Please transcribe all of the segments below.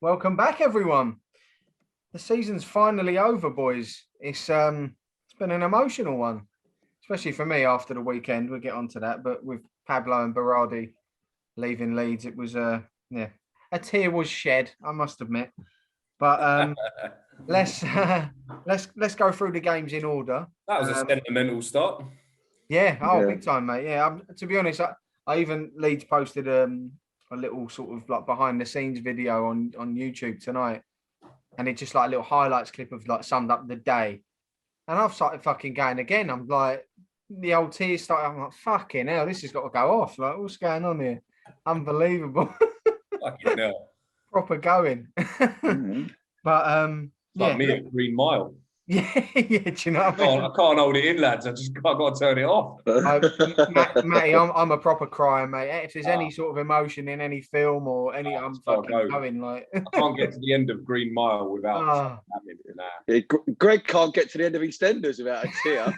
Welcome back, everyone. The season's finally over, boys. It's been an emotional one, especially for me after the weekend. We'll get onto that, but with Pablo and Berardi leaving Leeds, it was a tear was shed, I must admit. But let's go through the games in order. That was a sentimental start. Yeah, big time, mate. Yeah, to be honest, I even Leeds posted a little sort of like behind the scenes video on YouTube tonight, and it's just like a little highlights clip of like summed up the day. And I've started fucking going again. I'm like, the old tears started. I'm like, fucking hell, this has got to go off. Like, what's going on here? Unbelievable. Fucking hell. Proper going. But like me at Green Mile. Yeah, do you know what I mean? I can't hold it in, lads. I've got to turn it off. Matty, I'm a proper crier, mate. If there's any sort of emotion in any film or any, I'm fucking going like. I can't get to the end of Green Mile without having Greg can't get to the end of EastEnders without a tear.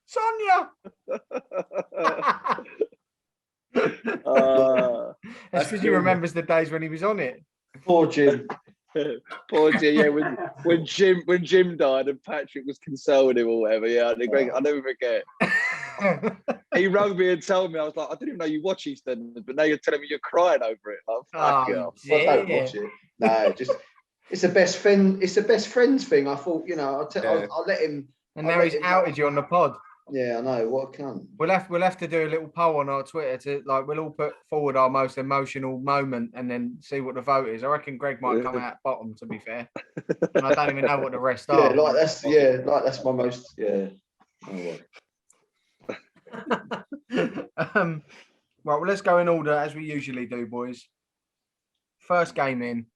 Sonia. That's because he remembers the days when he was on it. Poor Jim. Poor Jim. Yeah, when Jim died and Patrick was consoling him or whatever. Yeah, Greg, I'll never forget. He rang me and told me, I was like, I didn't even know you watch EastEnders, but now you're telling me you're crying over it. Like, fuck it. I don't watch it. No, just it's a best friend. It's a best friends thing. I thought, I'll let him. And now he's outed you on the pod. Yeah, I know. What a cunt. We'll have to do a little poll on our Twitter to we'll all put forward our most emotional moment and then see what the vote is. I reckon Greg might come out bottom, to be fair. And I don't even know what the rest are. That's my most Right, well, let's go in order as we usually do, boys. First game in,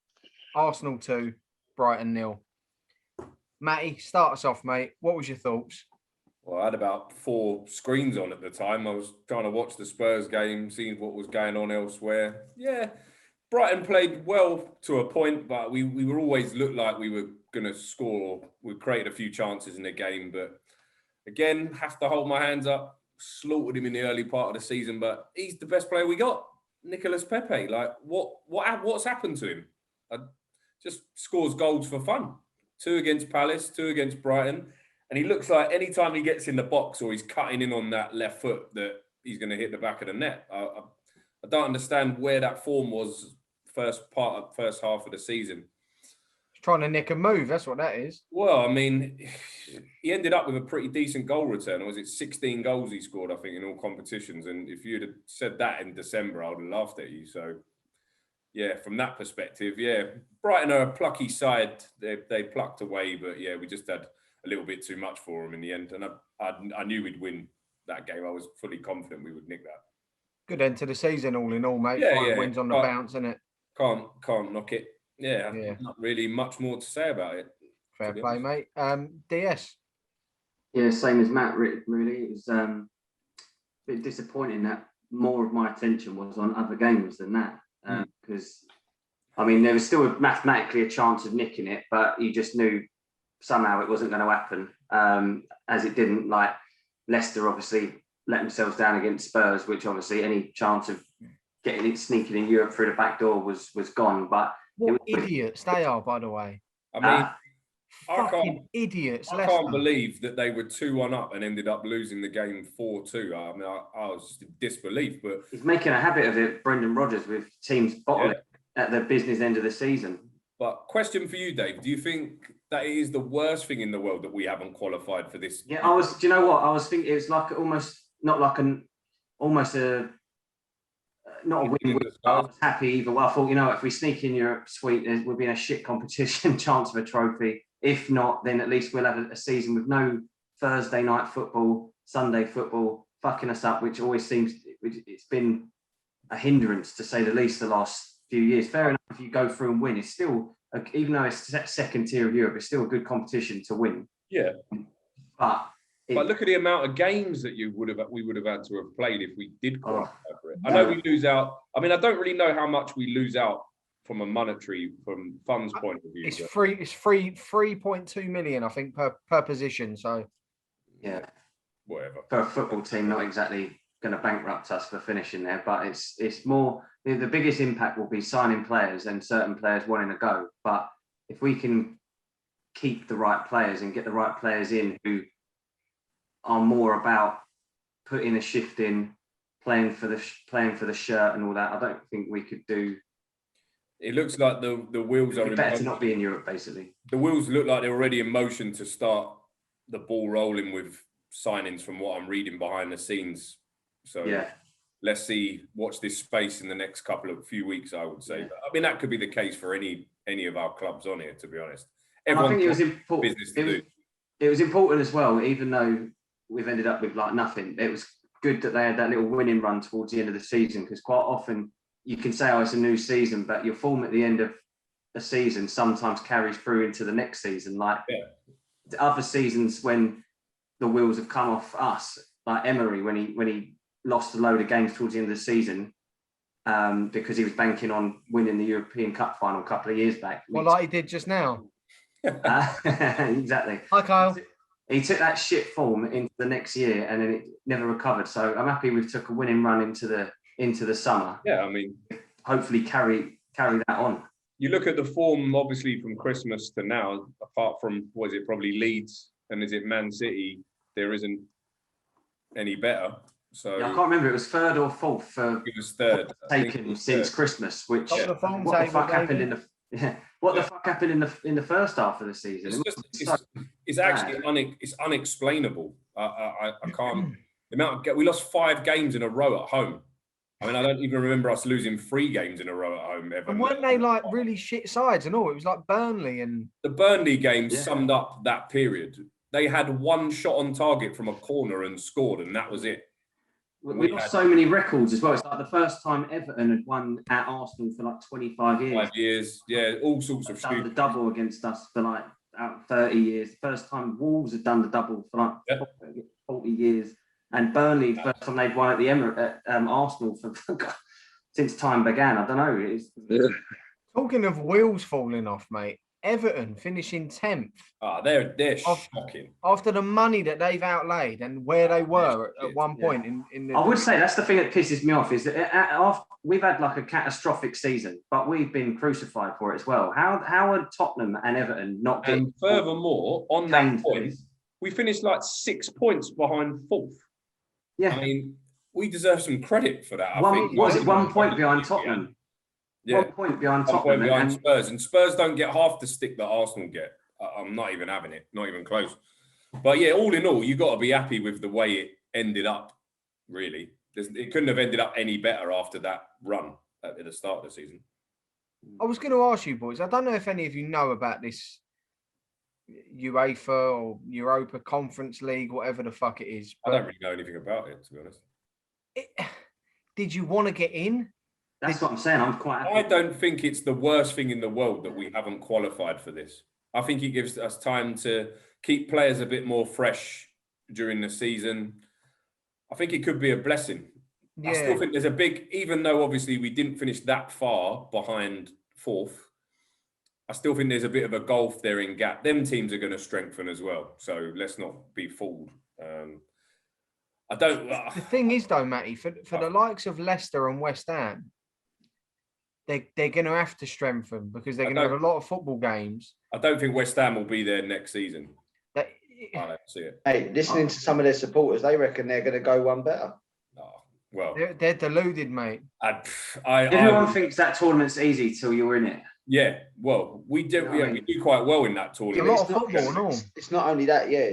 Arsenal 2, Brighton 0. Matty, start us off, mate. What was your thoughts? Well, I had about 4 screens on at the time. I was trying to watch the Spurs game, seeing what was going on elsewhere. Yeah, Brighton played well to a point, but we were always looked like we were going to score. We created a few chances in the game, but again, have to hold my hands up. Slaughtered him in the early part of the season, but he's the best player we got, Nicolas Pepe. Like, what's happened to him? Just scores goals for fun. 2 against Palace, 2 against Brighton. And he looks like any time he gets in the box or he's cutting in on that left foot that he's going to hit the back of the net. I don't understand where that form was first half of the season. He's trying to nick a move. That's what that is. Well, I mean, he ended up with a pretty decent goal return. Or was it 16 goals he scored, I think, in all competitions? And if you'd have said that in December, I would have laughed at you. So, yeah, from that perspective, yeah, Brighton are a plucky side. They plucked away, but yeah, we just had a little bit too much for them in the end, and I knew we'd win that game. I was fully confident we would nick that. Good end to the season, all in all, mate. 5 wins on the bounce, isn't it? Can't knock it. Yeah, not really much more to say about it. Fair play, mate. DS. Yeah, same as Matt. Really, it was a bit disappointing that more of my attention was on other games than that, because I mean there was still mathematically a chance of nicking it, but you just knew somehow it wasn't going to happen, as it didn't. Like Leicester obviously let themselves down against Spurs, which obviously any chance of getting it sneaking in Europe through the back door was gone. But what idiots they are, by the way. I mean, idiots. I can't believe that they were 2-1 up and ended up losing the game 4-2. I mean, I was just in disbelief. But he's making a habit of it, Brendan Rodgers, with teams bottling at the business end of the season. But question for you, Dave: do you think that it is the worst thing in the world that we haven't qualified for this? Yeah, do you know what? I was thinking it was like not a win. I was happy either way. I thought, if we sneak in Europe, sweet, we'll be in a shit competition, chance of a trophy. If not, then at least we'll have a season with no Thursday night football, Sunday football, fucking us up, which always seems it's been a hindrance, to say the least, the last few years. Fair enough, if you go through and win, it's still, even though it's second tier of Europe, it's still a good competition to win. Yeah. But look at the amount of games that we would have had to have played if we did qualify for it. I know we lose out. I mean, I don't really know how much we lose out from a monetary, from funds point of view. It's 3.2 million, I think, per position. So yeah, whatever. For a football team, not exactly going to bankrupt us for finishing there. But it's more, the biggest impact will be signing players and certain players wanting to go. But if we can keep the right players and get the right players in who are more about putting a shift in, playing for the shirt and all that, I don't think we could do. It looks like the wheels are better to not be in Europe, basically. The wheels look like they're already in motion to start the ball rolling with signings from what I'm reading behind the scenes. So yeah, let's watch this space in the next few weeks, I would say. Yeah. But, I mean, that could be the case for any of our clubs on here, to be honest. I think it was important. It was important as well, even though we've ended up with like nothing. It was good that they had that little winning run towards the end of the season, because quite often you can say, oh, it's a new season, but your form at the end of a season sometimes carries through into the next season. Like the other seasons when the wheels have come off us, like Emery, when he lost a load of games towards the end of the season, because he was banking on winning the European Cup final a couple of years back. Well, like he did just now. Exactly. Hi, Kyle. He took that shit form into the next year and then it never recovered. So I'm happy we've took a winning run into the summer. Yeah, I mean, hopefully carry that on. You look at the form, obviously, from Christmas to now, apart from, was it probably Leeds and is it Man City, there isn't any better. So yeah, I can't remember, it was third or fourth for it was third taken since Christmas, which what the fuck happened in the what the fuck happened in the first half of the season? It's actually it's unexplainable. I can't. The amount we lost 5 games in a row at home. I mean, I don't even remember us losing 3 games in a row at home ever. And weren't they like really shit sides and all? It was like Burnley and the Burnley game summed up that period. They had 1 shot on target from a corner and scored, and that was it. We lost so many records as well. It's like the first time Everton had won at Arsenal for like 25 years. 5 years, yeah, all sorts of done the double against us for like 30 years. First time Wolves had done the double for like 40 years. And Burnley, the first time they'd won at the Arsenal for since time began. I don't know. Talking of wheels falling off, mate. Everton finishing 10th. They're shocking. After the money that they've outlaid and where they were at one point in the... I would say that's the thing that pisses me off, is that we've had like a catastrophic season, but we've been crucified for it as well. How are Tottenham and Everton not getting... And furthermore, on that point, we finished like 6 points behind 4th. Yeah. I mean, we deserve some credit for that. Was it 1 point behind Tottenham? Yeah. 1 point behind 1 Tottenham. point behind Spurs. And Spurs don't get half the stick that Arsenal get. I'm not even having it. Not even close. But yeah, all in all, you've got to be happy with the way it ended up, really. It couldn't have ended up any better after that run at the start of the season. I was going to ask you, boys, I don't know if any of you know about this UEFA or Europa Conference League, whatever the fuck it is. I don't really know anything about it, to be honest. Did you want to get in? That's what I'm saying. I'm quite happy. I don't think it's the worst thing in the world that we haven't qualified for this. I think it gives us time to keep players a bit more fresh during the season. I think it could be a blessing. Yeah. I still think there's a big, even though obviously we didn't finish that far behind 4th, I still think there's a bit of a gulf there in gap. Them teams are going to strengthen as well. So let's not be fooled. The thing is, though, Matty, for the likes of Leicester and West Ham, they're going to have to strengthen because they're going to have a lot of football games. I don't think West Ham will be there next season. I don't see it. Hey, listening to some of their supporters, they reckon they're going to go one better. Well, they're deluded, mate. Everyone thinks that tournament's easy till you're in it. Yeah, well, we do. We do quite well in that tournament. It's a lot of football, no? It's not only that. Yeah,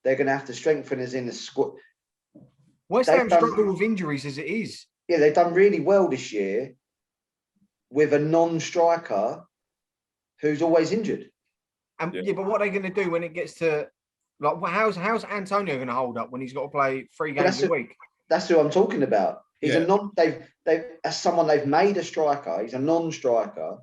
they're going to have to strengthen us in the squad. West Ham struggle with injuries as it is. Yeah, they've done really well this year with a non-striker who's always injured. But what are they going to do when it gets to like? How's Antonio going to hold up when he's got to play 3 games a week? That's who I'm talking about. He's a non. As someone they've made a striker. He's a non-striker,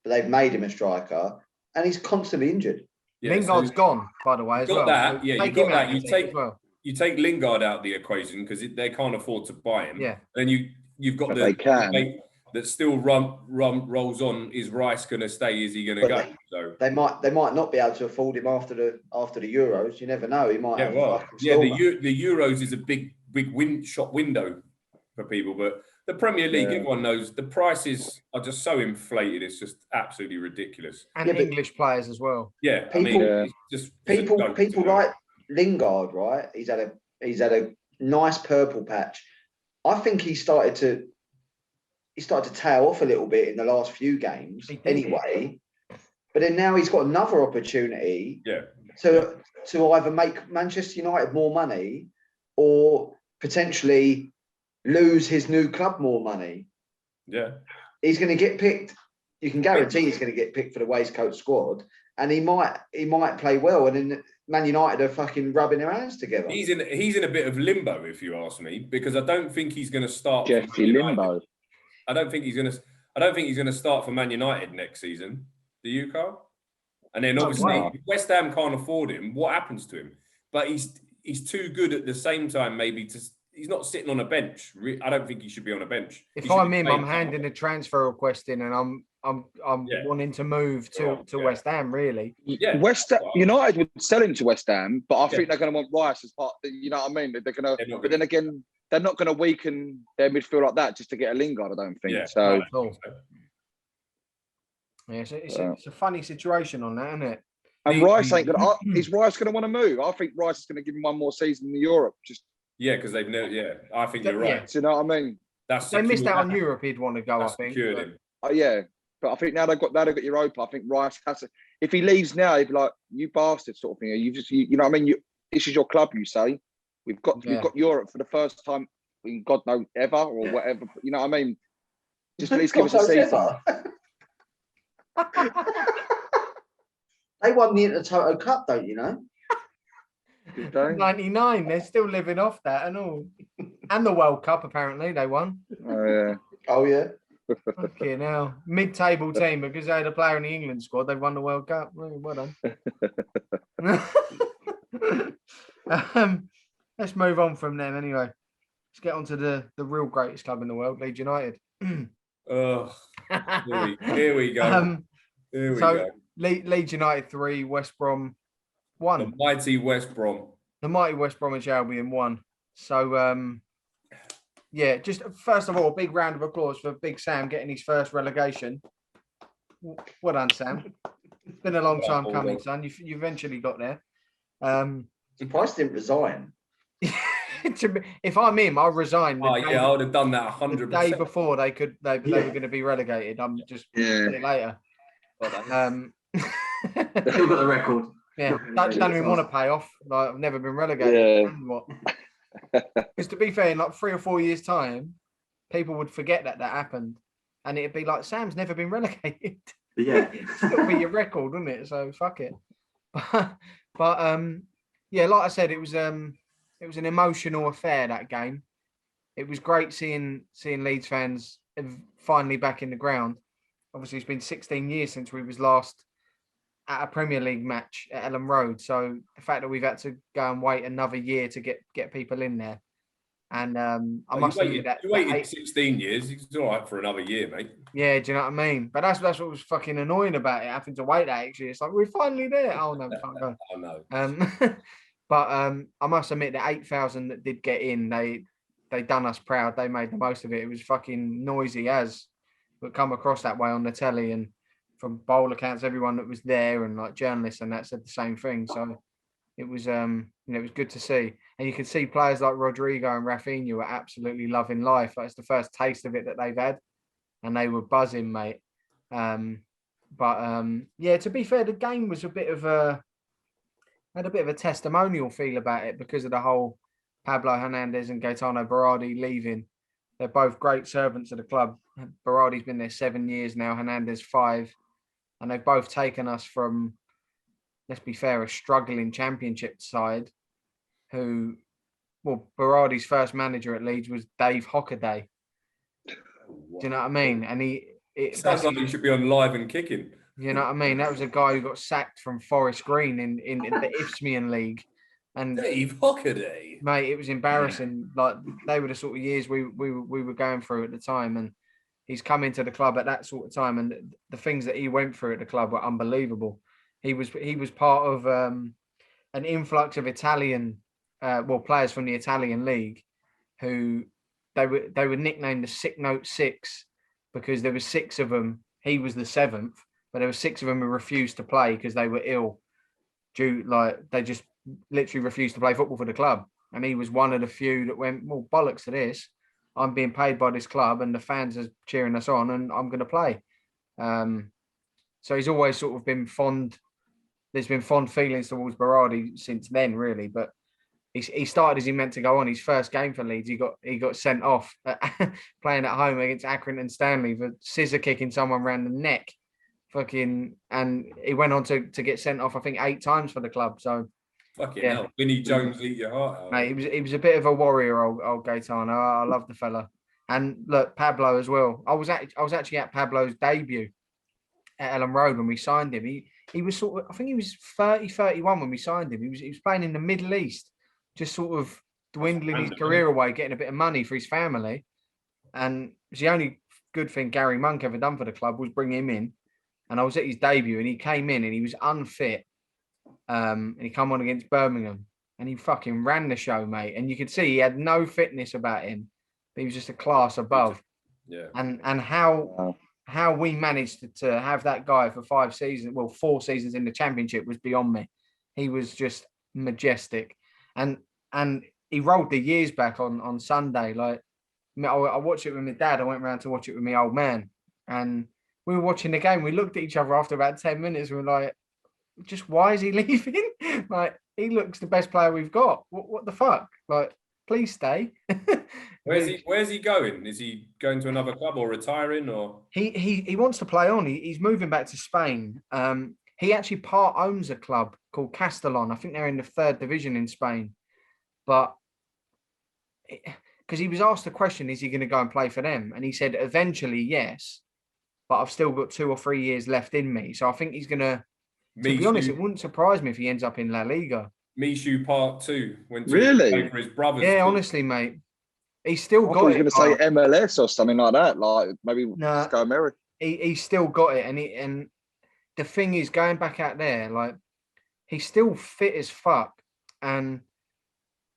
but they've made him a striker, and he's constantly injured. Yeah, Lingard's gone, by the way, as well. That, so you got that. You take Lingard out of the equation because they can't afford to buy him. Yeah. Then you've got they can. That still rolls on. Is Rice going to stay? Is he going to go? They might not be able to afford him after the Euros. You never know. He might. The Euros is a big big shop window for people. But the Premier League, everyone knows the prices are just so inflated. It's just absolutely ridiculous. And English players as well. Yeah, People, it's just people like Lingard, right? He's had a nice purple patch. I think he started to tail off a little bit in the last few games anyway. But then now he's got another opportunity to either make Manchester United more money or potentially lose his new club more money. Yeah. He's going to get picked. You can guarantee he's going to get picked for the waistcoat squad, and he might play well, and then Man United are fucking rubbing their hands together. He's in a bit of limbo, if you ask me, because I don't think he's going to start Jeffy Limbo. I don't think he's going to start for Man United next season. Do you, Carl? And then obviously if West Ham can't afford him. What happens to him? But he's too good at the same time. Maybe he's not sitting on a bench. I don't think he should be on a bench. If I'm him, I'm handing a transfer request in, and I'm wanting to move to West Ham. Really, yeah. United would sell him to West Ham, but I think they're going to want Rice as part. You know what I mean? They're going to, but then again, they're not going to weaken their midfield like that just to get a Lingard. I don't think. Yeah. So. Yeah, it's a funny situation on that, isn't it? And Rice ain't going to. Is Rice going to want to move? I think Rice is going to give him one more season in Europe. Because they've never. Yeah, I think you're right. Yeah. Do you know what I mean? They missed out on Europe. He'd want to go. I think. Yeah, but I think now they've got Europa. I think Rice has to. If he leaves now, he'd be like, "You bastard," sort of thing. You know what I mean? This is your club. You say we've got Europe for the first time in God knows ever or whatever. You know what I mean? Just at least give us a season. They won the Intertoto Cup, don't you know? 99. They're still living off that and all. And the World Cup, apparently, they won. Oh, yeah. Okay, now mid-table team, because they had a player in the England squad, they won the World Cup. Well done. Let's move on from them anyway. Let's get on to the real greatest club in the world, Leeds United. Oh, here we go. Leeds United 3, West Brom 1. The mighty West Brom. The mighty West Bromwich Albion 1. So, just first of all, a big round of applause for Big Sam getting his first relegation. Well done, Sam. It's been a long time coming, son. You eventually got there. Surprised he didn't resign. If I'm him, I'll resign. I would have done that 100%. The day before they were going to be relegated. I'm just it later. Still got the record. Yeah, don't even want to pay off. Like, I've never been relegated. Because to be fair, in like 3 or 4 years' time, people would forget that happened, and it'd be like Sam's never been relegated. Yeah, it'll be your record, wouldn't it? So fuck it. But like I said, it was an emotional affair, that game. It was great seeing Leeds fans finally back in the ground. Obviously, it's been 16 years since we was last at a Premier League match at Ellen Road. So the fact that we've had to go and wait another year to get people in there. And I must admit that you waited 16 years. It's all right for another year, mate. Yeah, do you know what I mean? But that's what was fucking annoying about it, having to wait that actually. It's like, we're finally there. Oh no, we can't go. I know. But I must admit the 8,000 that did get in, they done us proud. They made the most of it. It was fucking noisy as would come across that way on the telly, and from bowl accounts, everyone that was there and like journalists and that said the same thing. So it was it was good to see. And you could see players like Rodrigo and Rafinha were absolutely loving life. That's the first taste of it that they've had, and they were buzzing, mate. To be fair, the game was had a bit of a testimonial feel about it because of the whole Pablo Hernandez and Gaetano Berardi leaving. They're both great servants of the club. Berardi's been there 7 years now, Hernandez 5. And they've both taken us from, let's be fair, a struggling championship side Berardi's first manager at Leeds was Dave Hockaday. Do you know what I mean? And it sounds like he should be on Live and Kicking. You know what I mean? That was a guy who got sacked from Forest Green in the Isthmian League. And Dave Hockaday, mate, it was embarrassing. Like, they were the sort of years we were going through at the time, and he's come into the club at that sort of time, and the things that he went through at the club were unbelievable. He was part of an influx of Italian players from the Italian league, who they were nicknamed the Sick Note Six because there were 6 of them. He was the 7th, but there were 6 of them who refused to play because they were ill. They just literally refused to play football for the club, and he was one of the few that went, well, bollocks to this. I'm being paid by this club, and the fans are cheering us on, and I'm going to play. So he's always sort of been fond. There's been fond feelings towards Berardi since then, really. But he started as he meant to go on. His first game for Leeds, he got sent off playing at home against Accrington Stanley for scissor kicking someone around the neck. And he went on to get sent off, I think, 8 times for the club. So hell, Vinnie Jones eat your heart out. Mate, he was a bit of a warrior, old Gaetano. I love the fella. And look, Pablo as well. I was actually at Pablo's debut at Ellen Road when we signed him. He was sort of, I think he was 30, 31 when we signed him. He was playing in the Middle East, just sort of dwindling his career away, getting a bit of money for his family. And it was the only good thing Gary Monk ever done for the club was bring him in. And I was at his debut, and he came in and he was unfit. And he come on against Birmingham, and he fucking ran the show, mate. And you could see he had no fitness about him. But he was just a class above. Yeah. And how we managed to have that guy for 4 seasons in the Championship was beyond me. He was just majestic. And he rolled the years back on Sunday. Like, I watched it with my dad. I went around to watch it with my old man. And we were watching the game. We looked at each other after about 10 minutes. We were like, just why is he leaving? Like, he looks the best player we've got. What the fuck? Like, please stay. Where's he going? Is he going to another club or retiring? Or he wants to play on. He's moving back to Spain. He actually part owns a club called Castellon. I think they're in the 3rd division in Spain. But because he was asked the question, is he going to go and play for them? And he said eventually yes, but I've still got 2 or 3 years left in me. So I think he's going to be honest, it wouldn't surprise me if he ends up in La Liga. Mishu Part 2 went to really for his brothers. Yeah, honestly, mate. He's still got it. I was going to say MLS or something like that. Like maybe just go America. He's still got it, and the thing is, going back out there, like, he's still fit as fuck, and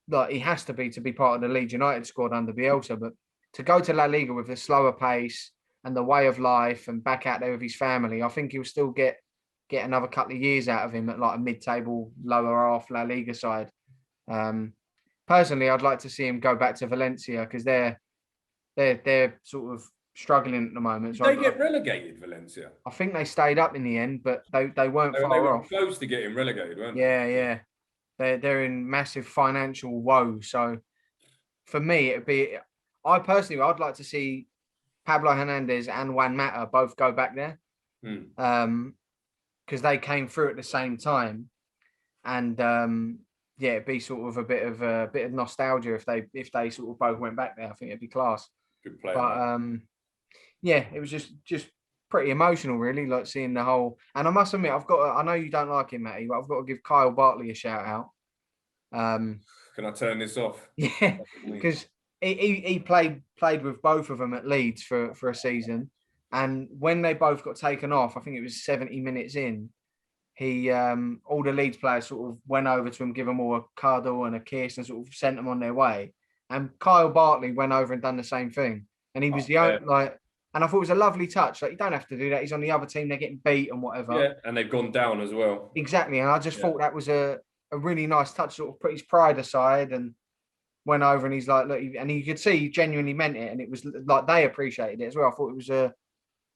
like he has to be part of the Leeds United squad under Bielsa. But to go to La Liga with the slower pace and the way of life, and back out there with his family, I think he'll still get another couple of years out of him at like a mid-table, lower half La Liga side. Personally, I'd like to see him go back to Valencia because they're sort of struggling at the moment. So they get relegated, Valencia. I think they stayed up in the end, but they weren't far they were off. Close to getting relegated, weren't they? Yeah. They're in massive financial woe. So for me, I'd like to see Pablo Hernandez and Juan Mata both go back there. Because they came through at the same time, and it'd be sort of a bit of nostalgia if they sort of both went back there. I think it'd be class. Good play. But it was just pretty emotional, really, like seeing the whole. And I must admit, I know you don't like him, Matty, but I've got to give Kyle Bartley a shout out. Can I turn this off? Yeah, because he played with both of them at Leeds for a season. And when they both got taken off, I think it was 70 minutes in, he all the Leeds players sort of went over to him, give them all a cuddle and a kiss, and sort of sent them on their way. And Kyle Bartley went over and done the same thing. And he was the only, and I thought it was a lovely touch. Like, you don't have to do that. He's on the other team, they're getting beat and whatever. Yeah, and they've gone down as well. Exactly. And I just thought that was a really nice touch, sort of put his pride aside and went over, and he's like, look, and you could see he genuinely meant it. And it was like they appreciated it as well. I thought it was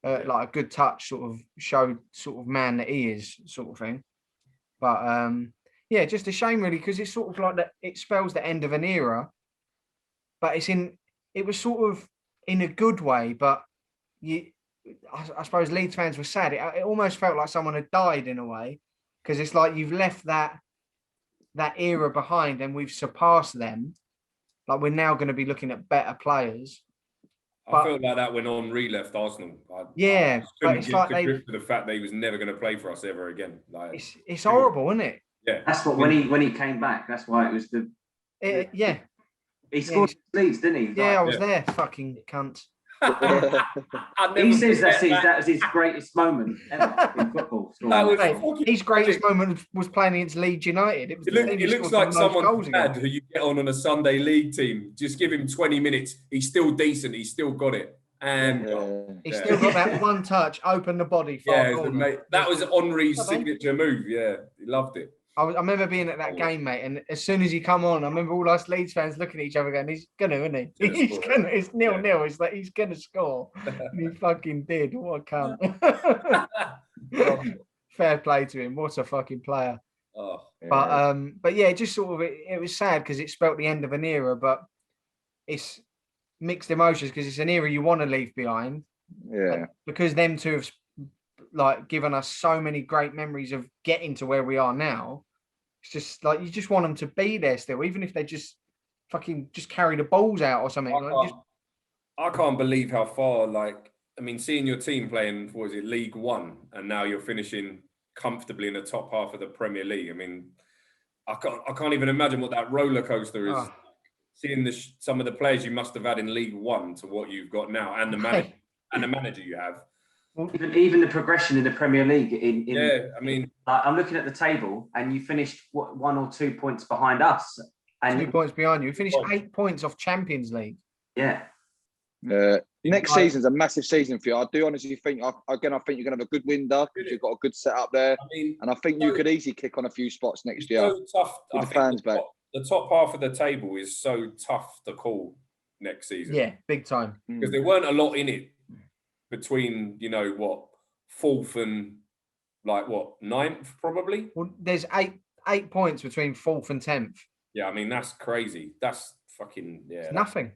like a good touch, sort of showed sort of man that he is, sort of thing. But just a shame really, because it's sort of like that. It spells the end of an era, but it was sort of in a good way. But I suppose Leeds fans were sad. It almost felt like someone had died in a way, because it's like you've left that era behind and we've surpassed them. Like, we're now going to be looking at better players. I felt like that when Henry left Arsenal. But it's like for the fact that he was never going to play for us ever again. Like, it's horrible, isn't it? Yeah, that's what when he came back. That's why it was he scored Leeds, didn't he? Yeah, I was there. Fucking cunt. He says that was his greatest moment ever in football. His greatest moment was playing against Leeds United. It looks like someone's dad who you get on a Sunday league team. Just give him 20 minutes. He's still decent. He's still got it. And he's still got that one touch, open the body. Mate, that was Henry's signature move. Yeah, he loved it. I remember being at that game, mate, and as soon as he come on, I remember all us Leeds fans looking at each other going, he's gonna, isn't he? It's 0-0. It's like, he's gonna score. And he fucking did. What a cunt. Fair play to him. What a fucking player. Oh, yeah. But yeah, just sort of, it was sad because it spelt the end of an era, but it's mixed emotions because it's an era you want to leave behind. Yeah. Because them two have like given us so many great memories of getting to where we are now. It's just like you just want them to be there still, even if they just fucking just carry the balls out or something. I can't believe how far. Like, I mean, seeing your team playing, what was it, League One, and now you're finishing comfortably in the top half of the Premier League. I mean, I can't even imagine what that roller coaster is. Seeing some of the players you must have had in League One to what you've got now, and the manager you have. Even the progression in the Premier League. I mean, I'm looking at the table, and you finished 1 or 2 points behind us, and 2 points behind you. You finished 8 points off Champions League. Yeah. Next season's a massive season for you. I do honestly think, I think you're going to have a good window because you've got a good setup there, and I think you could easily kick on a few spots next year. So tough. With the fans back. The top half of the table is so tough to call next season. Yeah, big time. Because there weren't a lot in it between, fourth and ninth, probably. Well, there's eight points between 4th and 10th. Yeah, I mean, that's crazy. That's fucking, It's nothing.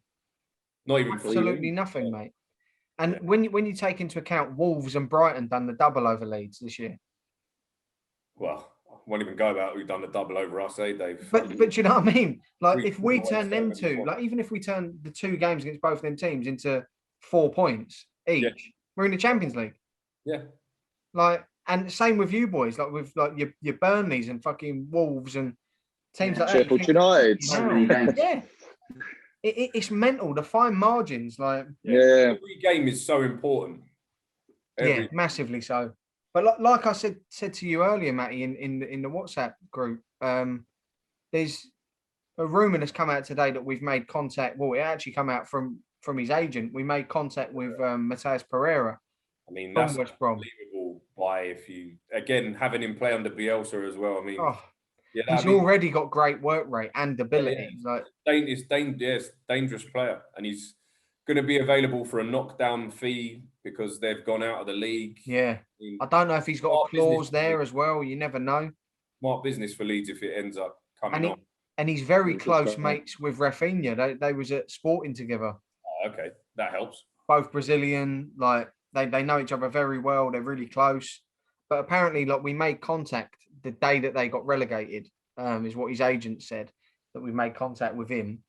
Not even absolutely nothing, mate. And when you take into account Wolves and Brighton done the double over Leeds this year. Well, I won't even go about who've done the double over us, Dave? But you know what I mean? Like, if we turn them two, like, even if we turn the 2 games against both them teams into 4 points each, we're in the Champions League. Yeah. Like, and same with you boys, like with like your Burnleys and fucking Wolves and teams like that. Sheffield United. Yeah. It's mental, the fine margins. Like, every game is so important. Massively so. But like I said to you earlier, Matty, in the WhatsApp group, there's a rumour that's come out today that we've made contact. Well, it actually come out from his agent. We made contact with Mateus Pereira. I mean, that's unbelievable. If you having him play under Bielsa as well. I mean, he's already got great work rate and ability. It's dangerous player, and he's going to be available for a knockdown fee because they've gone out of the league. Yeah, I don't know if he's got a clause there as well. You never know. Smart business for Leeds if it ends up coming on. And he's very close mates with Rafinha. They was at Sporting together. Oh, okay, that helps. Both Brazilian, like they know each other very well. They're really close. But apparently, like, we made contact the day that they got relegated. Is what his agent said, that we made contact with him.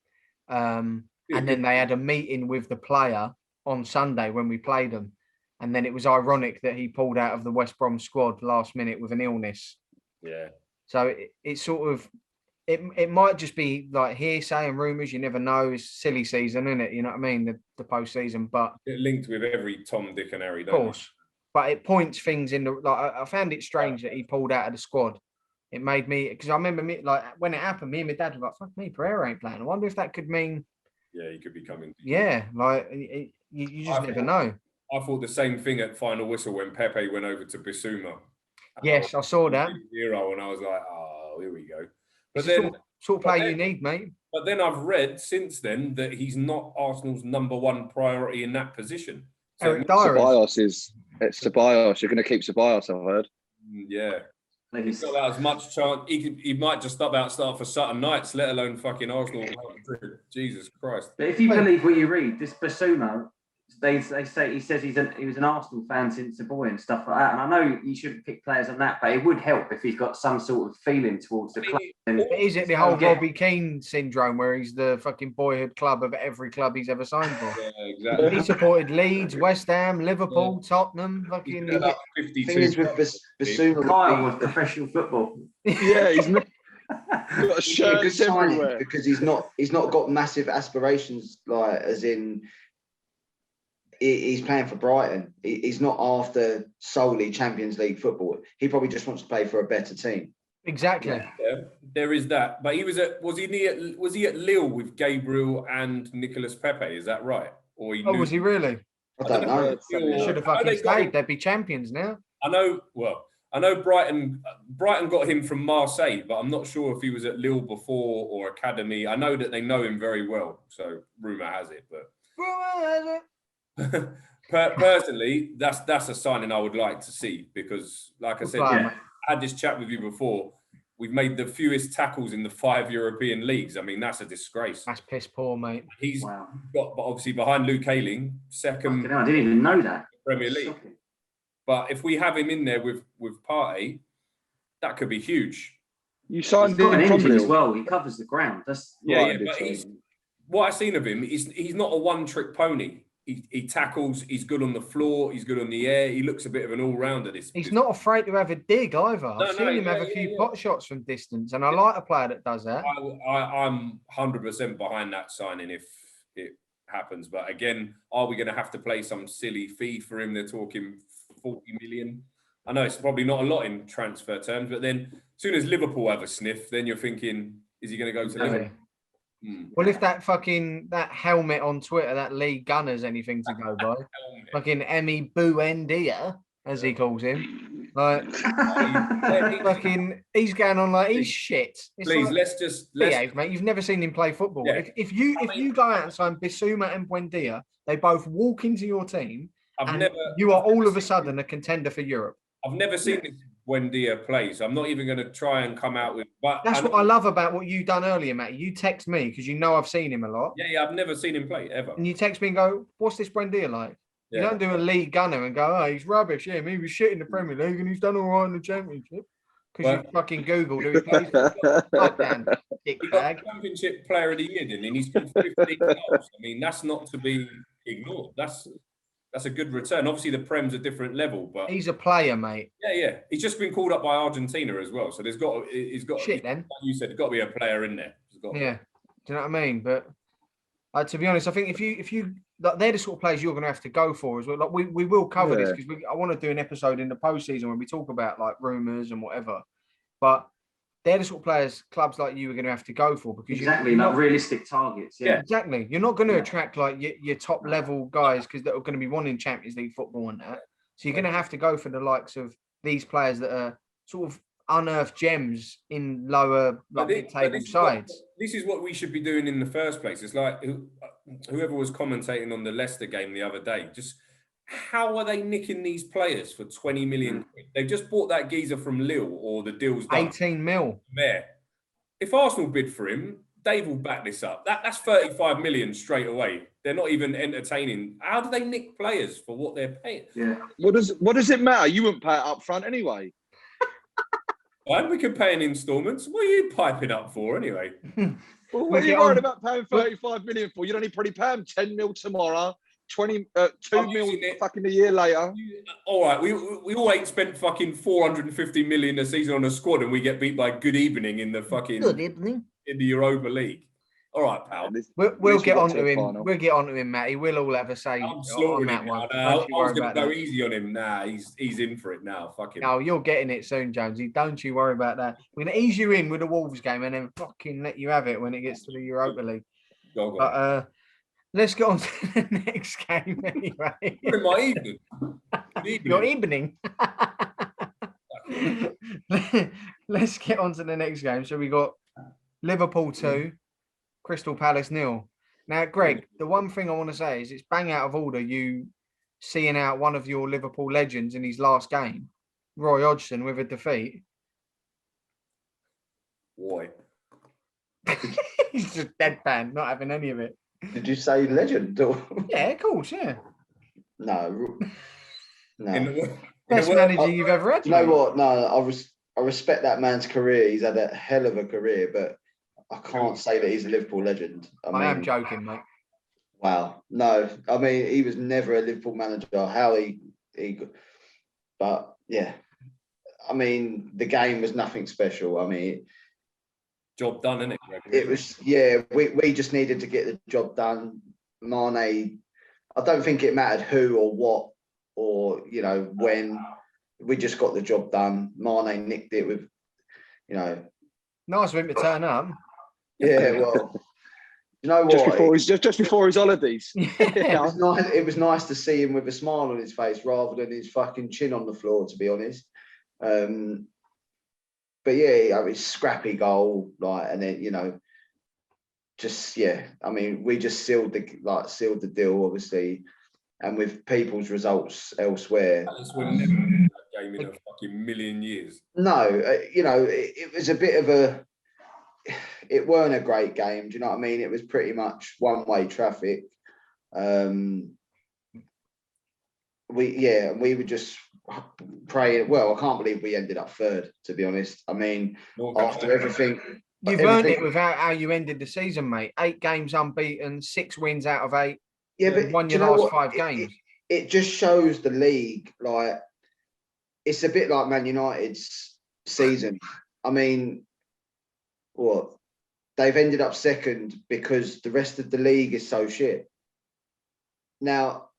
And then they had a meeting with the player on Sunday when we played them. And then it was ironic that he pulled out of the West Brom squad last minute with an illness. Yeah. So it's sort of, it might just be like hearsay and rumours. You never know. It's silly season, isn't it? You know what I mean? The post-season. But it linked with every Tom, Dick and Harry, of course. But it points things in the, like, I found it strange that he pulled out of the squad. It made me, because I remember when it happened, me and my dad were like, fuck me, Pereira ain't playing. I wonder if that could mean. Yeah, he could be coming. Yeah, like, you just never know. I thought the same thing at final whistle when Pepe went over to Bissouma. Yes, I saw that. Hero, and I was like, oh, here we go. But it's then sort of player you need, mate. But then I've read since then that he's not Arsenal's #1 priority in that position. So Ceballos is. It's Ceballos. You're going to keep Ceballos, I've heard. Yeah. He's got about as much chance. He might just start for Sutton Knights, let alone fucking Arsenal. Jesus Christ. But if you believe what you read, this Bissouma, they say he says he was an Arsenal fan since the boy and stuff like that. And I know you shouldn't pick players on that, but it would help if he's got some sort of feeling towards the club. Is it the whole Robbie Keane syndrome where he's the fucking boyhood club of every club he's ever signed for? Yeah, exactly. He supported Leeds, West Ham, Liverpool, Tottenham. Fucking. Thing is with Bissouma, Kyle with professional football. Yeah, he's not. Got shirts everywhere because he's not got massive aspirations, like as in. he's playing for Brighton. He's not after solely Champions League football. He probably just wants to play for a better team. Exactly. Yeah, there is that. But he was he at Lille with Gabriel and Nicolas Pepe? Is that right? Or was he really? I don't know. They should have fucking stayed. They'd be champions now. I know. Well, I know Brighton got him from Marseille, but I'm not sure if he was at Lille before or academy. I know that they know him very well, so rumor has it. But personally, that's a signing I would like to see because, like I said, I had this chat with you before. We've made the fewest tackles in the 5 European leagues. I mean, that's a disgrace. That's piss poor, mate. He's got, but obviously, behind Luke Ayling, second. I didn't even know that. Premier League. But if we have him in there with Partey, that could be huge. You signed him from engine as well. He covers the ground. That's but what I've seen of him, he's not a one-trick pony. He tackles. He's good on the floor. He's good on the air. He looks a bit of an all-rounder. He's not afraid to have a dig either. I've seen him have a few pot shots from distance, and I like a player that does that. I'm 100% behind that signing if it happens. But again, are we going to have to play some silly fee for him? They're talking 40 million. I know it's probably not a lot in transfer terms, but then as soon as Liverpool have a sniff, then you're thinking, is he going to go to Liverpool? Well, if that helmet on Twitter, that Lee Gunner's anything to go by, fucking Emi Buendia, as he calls him, like fucking, he's going on like he's shit. It's please, like, let's behave, mate. You've never seen him play football. Yeah. If you go out and sign Bissouma and Buendia, they both walk into your team, you are all of a sudden a contender for Europe. I've never seen this Buendia play, so I'm not even going to try and come out with. But that's what I love about what you done earlier, Matt. You text me because you know I've seen him a lot. Yeah, I've never seen him play ever. And you text me and go, "What's this Buendia like?" Yeah. You don't do a league gunner and go, "Oh, he's rubbish." Yeah, he was shit in the Premier League and he's done all right in the Championship. Because you fucking Googled who he plays for. He got Championship Player of the Year, didn't he? And he's got 15 goals. I mean, that's not to be ignored. That's a good return. Obviously, the Prem's a different level, but he's a player, mate. Yeah. He's just been called up by Argentina as well. So he's got shit. Then like you said, there's got to be a player in there. Yeah, do you know what I mean? But to be honest, I think if you like, they're the sort of players you're going to have to go for as well. Like we will cover this because I want to do an episode in the postseason when we talk about like rumours and whatever. But they're the sort of players clubs like you are going to have to go for because exactly like realistic targets. Yeah, exactly. You're not going to attract like your top level guys because they're going to be wanting Champions League football and that. So you're going to have to go for the likes of these players that are sort of unearthed gems in lower mid-table sides. This is what we should be doing in the first place. It's like whoever was commentating on the Leicester game the other day. Just how are they nicking these players for 20 million? They've just bought that geezer from Lille, or the deal's done. 18 mil. There. If Arsenal bid for him, Dave will back this up. That's 35 million straight away. They're not even entertaining. How do they nick players for what they're paying? Yeah. What does it matter? You wouldn't pay it up front anyway. Fine, we can pay in instalments. What are you piping up for anyway? Well, what are you worried about paying 35 million for? You'd only probably pay him 10 mil tomorrow. 2 mil fucking a year later. All right, we all ain't spent fucking 450 million a season on a squad, and we get beat by Good Evening in the fucking in the Europa League. All right, pal. We'll get onto him. We'll get onto him, Matty. We'll all have a say on that one. I was going to go easy on him. Nah, he's in for it now. Fuck him. No, you're getting it soon, Jonesy. Don't you worry about that. We're going to ease you in with the Wolves game and then fucking let you have it when it gets to the Europa League. But let's get on to the next game anyway. In my evening. Your evening. Let's get on to the next game. So we got Liverpool 2, Crystal Palace 0. Now, Greg, the one thing I want to say is it's bang out of order you seeing out one of your Liverpool legends in his last game, Roy Hodgson, with a defeat. Boy. He's just deadpan, not having any of it. Did you say legend? Yeah, of course, yeah. No. Best manager you've ever had. You know what? No, I respect that man's career. He's had a hell of a career, but I can't say that he's a Liverpool legend. I am joking, mate. Wow. No, I mean, he was never a Liverpool manager. But yeah, I mean, the game was nothing special. I mean, job done, innit? It was, yeah, we just needed to get the job done. Mane, I don't think it mattered who or what or when. We just got the job done. Mane nicked it with, Nice of him to turn up. Yeah, well, you know what? Just before his holidays. It was nice to see him with a smile on his face rather than his fucking chin on the floor, to be honest. But yeah, scrappy goal, and then we just sealed the deal, obviously, and with people's results elsewhere. We're never in that game in a fucking million years. No, it was a bit of it weren't a great game. Do you know what I mean? It was pretty much one-way traffic. We were just praying. Well, I can't believe we ended up third, to be honest. I mean, after everything. You've earned it without how you ended the season, mate. 8 games unbeaten, 6 wins out of 8. Yeah, but won your last 5 games. It just shows the league, it's a bit like Man United's season. I mean, they've ended up second because the rest of the league is so shit. Now,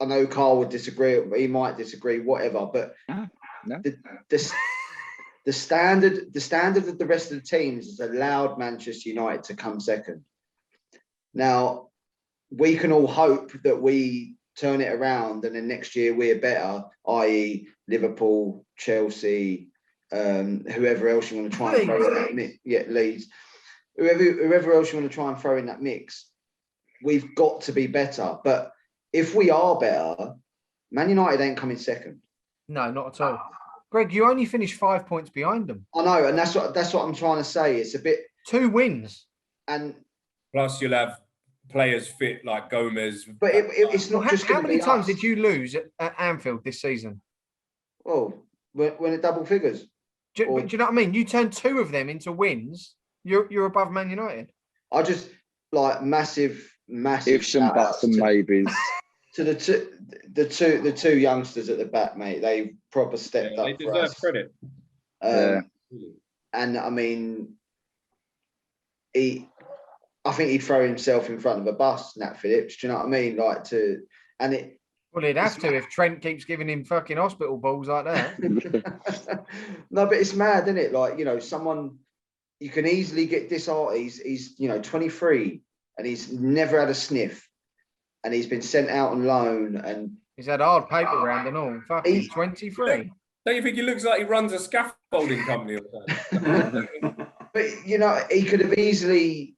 I know Carl would disagree. He might disagree, whatever. But no. The standard of the rest of the teams has allowed Manchester United to come second. Now, we can all hope that we turn it around and then next year we're better, i.e. Liverpool, Chelsea, whoever else you want to try and throw in that mix. Yeah, Leeds. Whoever else you want to try and throw in that mix, we've got to be better. But if we are better, Man United ain't coming second. No, not at all. Greg, you only finished 5 points behind them. I know, and that's what I'm trying to say. It's a bit 2 wins, and plus you'll have players fit like Gomez. But it's not just. How many times did you lose at Anfield this season? Well, when it double figures. Do you know what I mean? You turned 2 of them into wins. You're above Man United. I just massive. Ifs and buts and maybes. To the two youngsters at the back, mate. They proper stepped up. They deserve credit. And I mean, I think he'd throw himself in front of a bus, Nat Phillips. Do you know what I mean? Well, he'd have to if Trent keeps giving him fucking hospital balls like that. No, but it's mad, isn't it? Someone you can easily get disheartened. He's 23 and he's never had a sniff, and he's been sent out on loan, and he's had hard paper round and all. Fucking 23. Don't you think he looks like he runs a scaffolding company or something? But he could have easily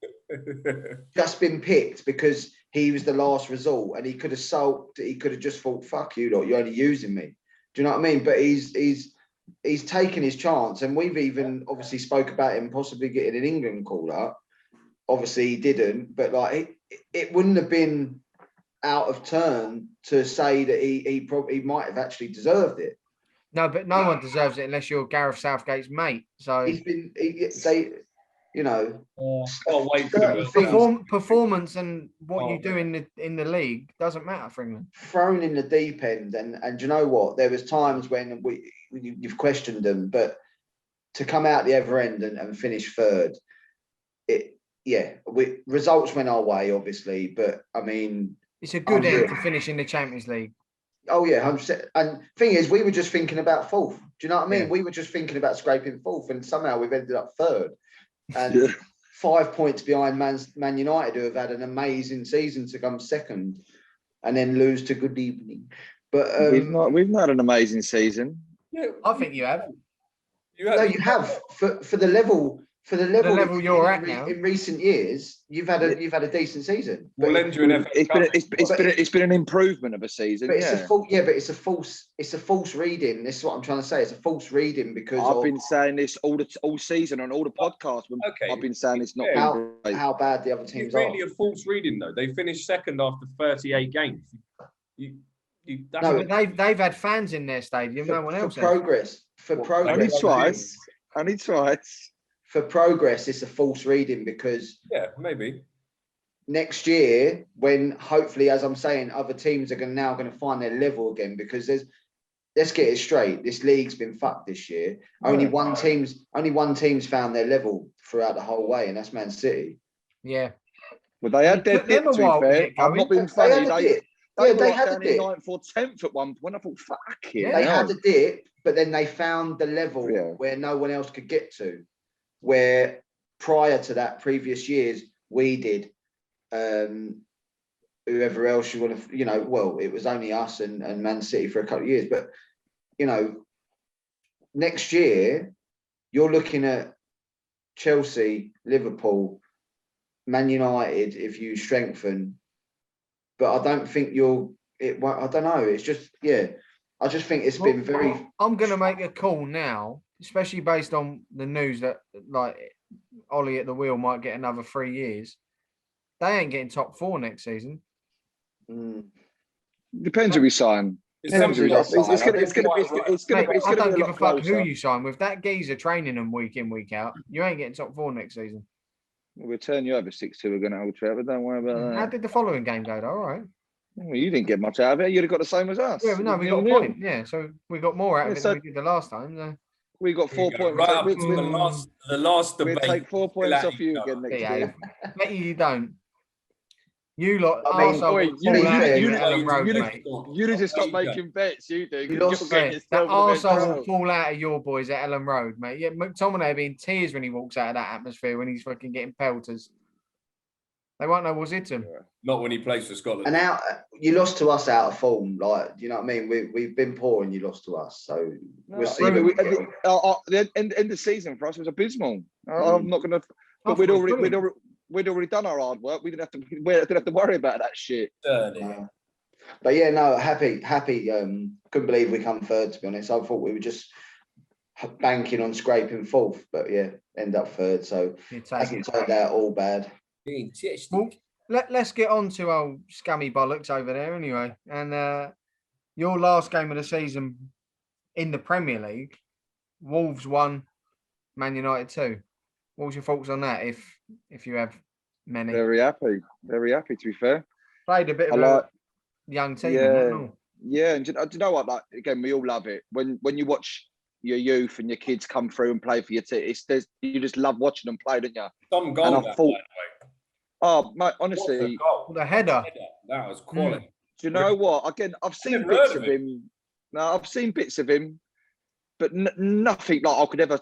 just been picked because he was the last resort, and he could have sulked. He could have just thought, "Fuck you, lot, you're only using me." Do you know what I mean? But he's taken his chance, and we've even obviously spoke about him possibly getting an England call up. Obviously, he didn't, but it wouldn't have been out of turn to say that he might have actually deserved it. No, but no one deserves it unless you're Gareth Southgate's mate. So he's been. Can't wait for performance and what you do in the league doesn't matter for England. Thrown in the deep end, and you know what? There was times when you've questioned them, but to come out the other end and finish third, results went our way, obviously, but I mean, it's a good end to finish in the Champions League. Oh yeah, 100%. And thing is, we were just thinking about fourth. Do you know what I mean? Yeah. We were just thinking about scraping fourth, and somehow we've ended up third. And 5 points behind Man United, who have had an amazing season, to come second, and then lose to Good Evening. But we've not had an amazing season. Yeah, I think you have. You have for the level. For the level you're at now, in recent years, you've had a decent season. We'll lend you an It's been an improvement of a season. But it's a false reading. This is what I'm trying to say. It's a false reading because I've been saying this all season on all the podcasts. I've been saying it's not how bad the other teams are. It's really a false reading, though. They finished second after 38 games. They've had fans in their stadium. No one else. For progress. Only twice. For progress, it's a false reading because maybe next year, when hopefully, as I'm saying, other teams are now going to find their level again, because let's get it straight. This league's been fucked this year. Only one team's found their level throughout the whole way, and that's Man City. Yeah. Well, they had their took them dip, a to while be to fair. get I'm going. not being They funny. had a dip. They Yeah, were they like had a down in dip. 9th or 10th at one point. I thought, fuck it. Yeah. They had a dip, but then they found the level where no one else could get to. Where prior to that, previous years, we did. Whoever else you want to, well, it was only us and Man City for a couple of years. But, next year, you're looking at Chelsea, Liverpool, Man United, if you strengthen. But I don't think I don't know. It's just, I just think it's been very. I'm going to make a call now, especially based on the news that, like, Ollie at the wheel might get another 3 years. They ain't getting top 4 next season. Depends who we sign. I don't give a fuck who you sign. With that geezer training them week in, week out, you ain't getting top 4 next season. We'll turn you over 6-2 again at Old Trafford. Don't worry about that. How did the following game go? All right. Well, you didn't get much out of it. You'd have got the same as us. Yeah, but no, we got a point. Yeah, so we got more out of it than we did the last time. So. We got 4 points. Right up to the last debate. We'll take 4 points off you again next year. Bet you don't. You lot, you need to stop making bets. You do. That arsehole will fall out of your boys at Ellen Road, mate. Yeah, McTominay will be in tears when he walks out of that atmosphere when he's fucking getting pelters. They won't know what's hit him. Not when he plays for Scotland. And now you lost to us out of form. Like, you know what I mean? We've been poor and you lost to us. So we'll see. The end of the season for us was abysmal. I'm not going to. But we'd already done our hard work. We didn't have to worry about that shit. But yeah, no, happy. Couldn't believe we come third. To be honest, I thought we were just banking on scraping fourth, but yeah, end up third. So it hasn't turned out all bad. Well, let's get on to old scummy bollocks over there anyway. And your last game of the season in the Premier League, Wolves 1, Man United 2. What was your thoughts on that? If you have many, very happy. To be fair, played a bit of a young team. Yeah. And do you know what? Like, again, we all love it when you watch your youth and your kids come through and play for your team. You just love watching them play, don't you? Some goal. And I thought, oh, mate, honestly, the header. That was quality. Do you know what? Again, I've seen bits of him. No, I've seen bits of him, but nothing like I could ever,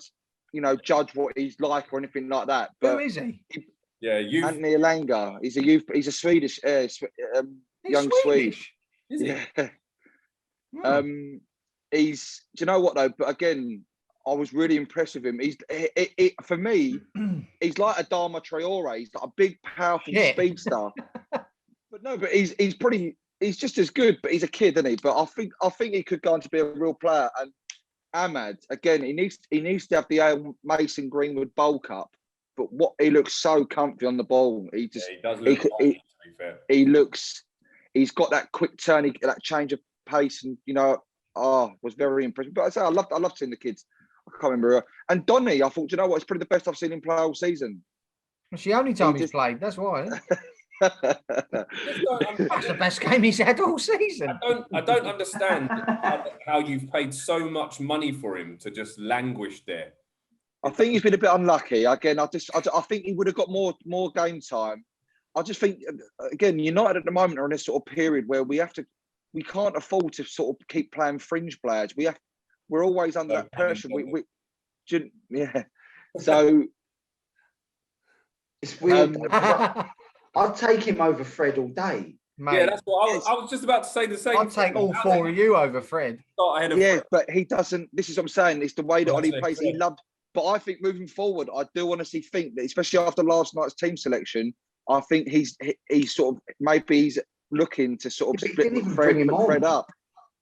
judge what he's like or anything like that. But who is he? Youth. Anthony Elanga. He's a youth. He's a Swedish, young Swede. Is he? Yeah. He's. Do you know what though? But again, I was really impressed with him. For me, he's like a Adama Traore. He's like a big, powerful speedster. But he's pretty. He's just as good. But he's a kid, isn't he? But I think he could go on to be a real player. And Ahmad, again, he needs to have the Mason Greenwood bowl cup. But what he looks so comfy on the ball. He just he does look to be fair. He's got that quick turn, that change of pace, and was very impressive. But I say I love seeing the kids. I can't remember. And Donny, I thought, you know what, it's probably the best I've seen him play all season. It's the only time he's played. That's why. That's the best game he's had all season. I don't understand how you've paid so much money for him to just languish there. I think he's been a bit unlucky. Again, I think he would have got more game time. I just think, again, United at the moment are in this sort of period where we can't afford to sort of keep playing fringe players. We're always under that pressure. So it's weird. I'd take him over Fred all day. Mate, yeah, that's what I was just about to say. The same. I'd take all 4 of you over Fred. But he doesn't. This is what I'm saying. It's the way that Ollie plays. Fred. He loved. But I think moving forward, I do honestly think that, especially after last night's team selection, I think he's sort of maybe he's looking to sort of split Fred up.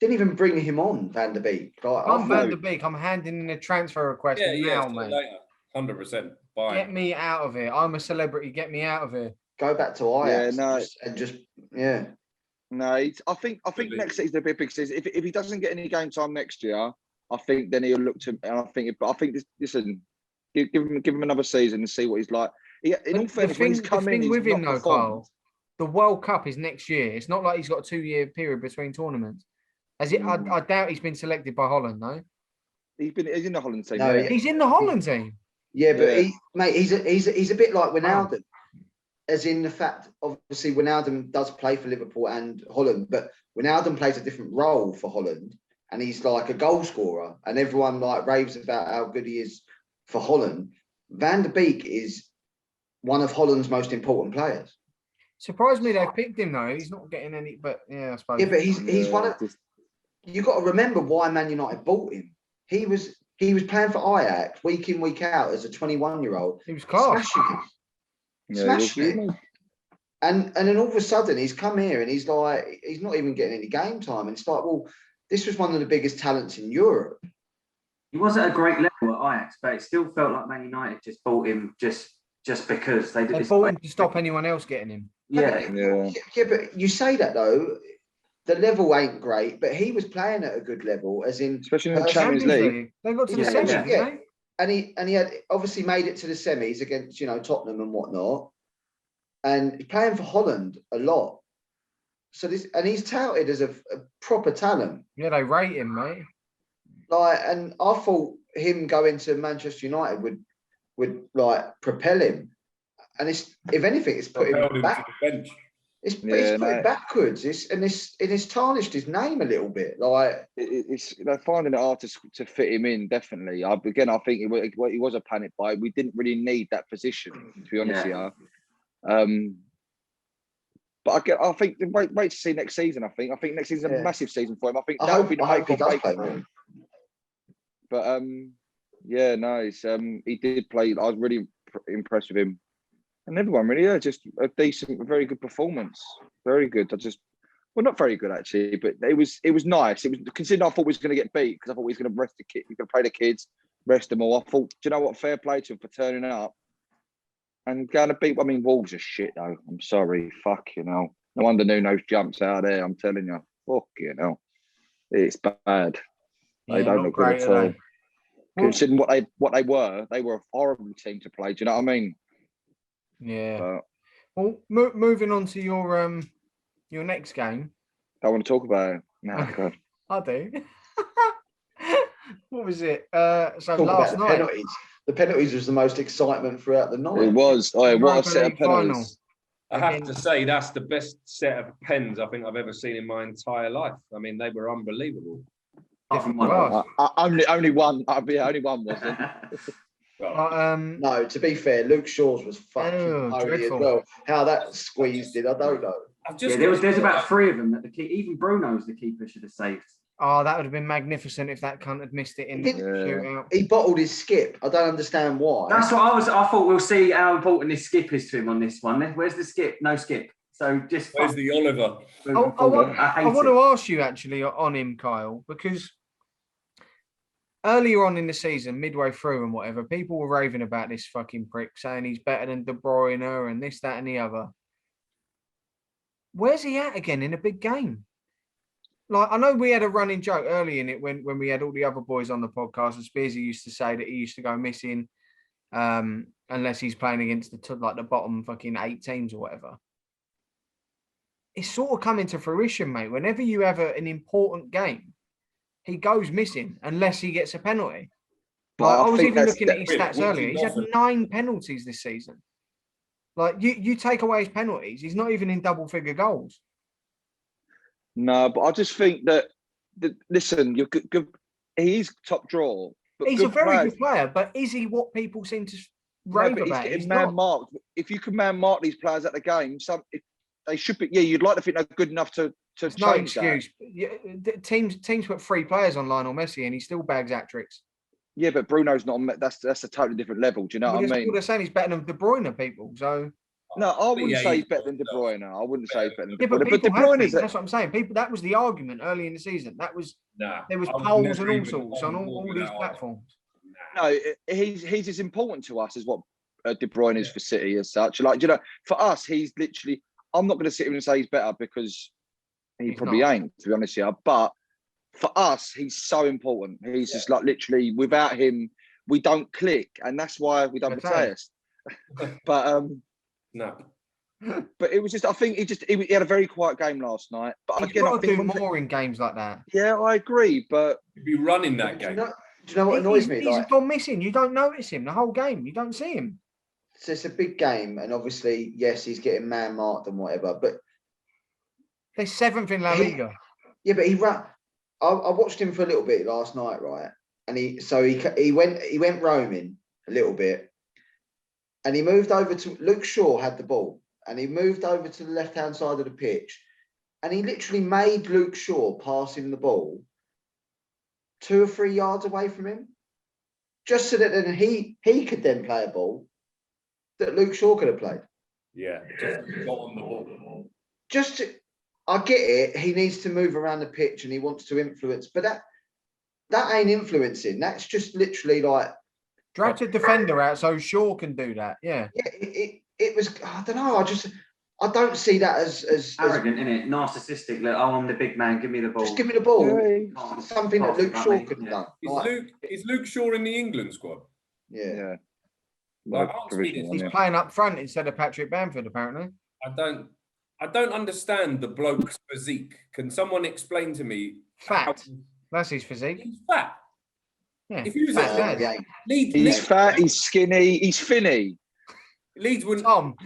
Didn't even bring him on, Van der Beek. I'm Van der Beek. I'm handing in a transfer request now, mate. 100%. Get me out of here. I'm a celebrity. Get me out of here. Go back to Ajax. No, I think next season will be a big season. If he doesn't get any game time next year, I think then he'll look to. And I think listen, give him another season and see what he's like. In all fairness, when he's come in, with him though, Kyle, the World Cup is next year. It's not like he's got a 2-year period between tournaments. I doubt he's been selected by Holland, though. He's in the Holland team. No, he's in the Holland team. Yeah, but he's a bit like Wijnaldum. as in the fact, obviously, Wijnaldum does play for Liverpool and Holland, but Wijnaldum plays a different role for Holland, and he's like a goal scorer, and everyone like raves about how good he is for Holland. Van der Beek is one of Holland's most important players. Surprised me they picked him though. He's not getting any, but yeah, I suppose. Yeah, but he's one of. You got to remember why Man United bought him. He was playing for Ajax week in, week out as a 21-year-old. He was class. Smashing it. And then all of a sudden he's come here and he's like, he's not even getting any game time. And it's like, well, this was one of the biggest talents in Europe. He wasn't a great level at Ajax, but it still felt like Man United just bought him just because they bought him to stop anyone else getting him. Yeah, but you say that though, the level ain't great, but he was playing at a good level, as in especially in the Champions League. They got to the semis, didn't they? And he had obviously made it to the semis against Tottenham and whatnot, and playing for Holland a lot. So he's touted as a proper talent. Yeah, they rate him, mate. And I thought him going to Manchester United would like propel him, and if anything, it's put him back. To the bench. It's put it backwards. It's tarnished his name a little bit. Like they're finding it hard to fit him in. Definitely. I think he was a panic buy. We didn't really need that position, to be honest with you. But I think wait to see next season. I think next season's a massive season for him. I think that would be the make or break for him. But he did play. I was really impressed with him. And everyone really, just a very good performance. Very good. Not very good actually, but it was nice. It was considering I thought we was going to get beat because I thought we was going to rest the kids. We were going to play the kids, rest them all. I thought, do you know what? Fair play to him for turning up and going to beat. I mean, Wolves are shit though. I'm sorry. Fuck No wonder Nuno jumps out there. I'm telling you. Fuck it's bad. Yeah, they don't look good at all. Considering what they were a horrible team to play. Do you know what I mean? Yeah. Well, moving on to your next game. I want to talk about it. No, God. I do. What was it? So last night, penalties. The penalties was the most excitement throughout the night. It was. What a set of penalties. I have to say that's the best set of pens I think I've ever seen in my entire life. I mean, they were unbelievable. Different one. Only one. Only one wasn't. No, to be fair, Luke Shaw's was fucking holy as well. How that squeezed it, I don't know. There's about three of them that even Bruno's the keeper should have saved. Oh, that would have been magnificent if that cunt had missed it in the shootout. He bottled his skip. I don't understand why. That's what I thought we'll see how important this skip is to him on this one. Where's the skip? No skip. So where's the Oliver? I want to ask you actually on him, Kyle, because earlier on in the season, midway through and whatever, people were raving about this fucking prick, saying he's better than De Bruyne and this, that, and the other. Where's he at again in a big game? Like, I know we had a running joke early in it when we had all the other boys on the podcast, and Spearsy used to say that he used to go missing unless he's playing against the bottom fucking 8 teams or whatever. It's sort of coming to fruition, mate. Whenever you have an important game, he goes missing unless he gets a penalty. Like, I was even looking at his stats earlier. He's had 9 penalties this season. Like, you take away his penalties, he's not even in double-figure goals. No, but I just think that listen, you're good. He's top draw. But he's a very good player, but is he what people seem to rave about? He's man-marked. If you can man-mark these players at the game, they should be. Yeah, you'd like to think they're good enough to change no excuse. That. Teams put 3 players on Lionel Messi, and he still bags hat-tricks. Yeah, but Bruno's not. That's a totally different level. Do you know what I mean? They're saying he's better than De Bruyne, people. So. No, I wouldn't say he's better than De Bruyne. I wouldn't say he's better than De Bruyne. But De Bruyne that's what I'm saying. People, that was the argument early in the season. That was there was polls and all sorts on all these platforms. No, he's as important to us as what De Bruyne is for City as such. Like, you know, for us, he's literally. I'm not going to sit here and say he's better because he's probably ain't, to be honest with you. But for us, he's so important. He's just like literally without him, we don't click, and that's why we don't protest. But no. But it was just, I think he had a very quiet game last night. But again, I think do more in games like that. Yeah, I agree. But he'd be running that game. Do you know what annoys me? He's gone missing. You don't notice him the whole game. You don't see him. it's a big game, and obviously, yes, he's getting man marked and whatever. But they're 7th in La Liga. Yeah, but he ran. I watched him for a little bit last night, right? And he went roaming a little bit, and he moved over to Luke Shaw had the ball, and he moved over to the left-hand side of the pitch, and he literally made Luke Shaw pass him the ball 2 or 3 yards away from him, just so that then he could then play a ball that Luke Shaw could have played. Yeah, just got on the ball. I get it. He needs to move around the pitch and he wants to influence, but that ain't influencing. That's just literally like drag the defender out so Shaw can do that. Yeah. Yeah. It was. I don't know. I don't see that as arrogant, innit? Narcissistic. Like, I'm the big man. Give me the ball. Just give me the ball. Yeah. Something that Luke Shaw could have done. Is Luke Shaw in the England squad? Yeah. He's playing up front instead of Patrick Bamford, apparently. I don't understand the bloke's physique. Can someone explain to me? Fat. That's his physique. He's fat. Yeah. If he was at Leeds, he's fat, he's skinny, he's finny. Leeds wouldn't. Tom.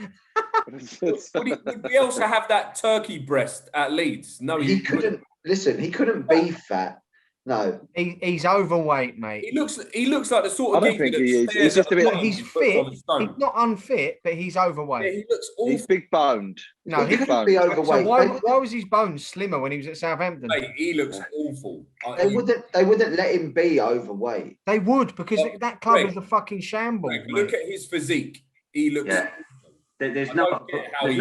Would Bielsa have that turkey breast at Leeds? No, he couldn't. Listen, he couldn't be fat. No, he's overweight, mate. He looks like the sort of. I don't think he is. He's just a bit. He's fit. He's not unfit, but he's overweight. Yeah, he looks awful. He's big boned. No, he couldn't be overweight. So why was his bones slimmer when he was at Southampton? Mate, he looks awful. They wouldn't let him be overweight. They would, because that club is a fucking shambles. Look at his physique. He looks. Yeah. There's not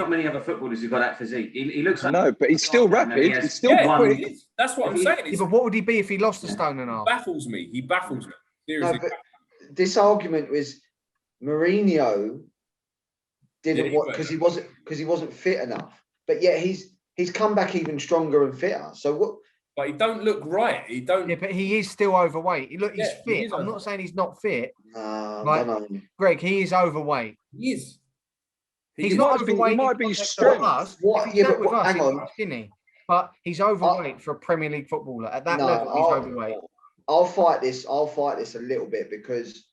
many other footballers who've got that physique. He looks like. No, but he's still rapid. He's still quick. That's what I'm saying. Yeah, but what would he be if he lost a stone and a half? Baffles me. He baffles me. Seriously. No, but this argument was Mourinho didn't want because he wasn't fit enough. But yet he's come back even stronger and fitter. So what? But he don't look right. He don't. Yeah, but he is still overweight. He's fit. I'm not saying he's not fit. I don't know. Greg, he is overweight. He is. He's not overweight. He might be strength. Hang on. He's skinny, but he's overweight for a Premier League footballer. At that level, he's overweight. I'll fight this a little bit because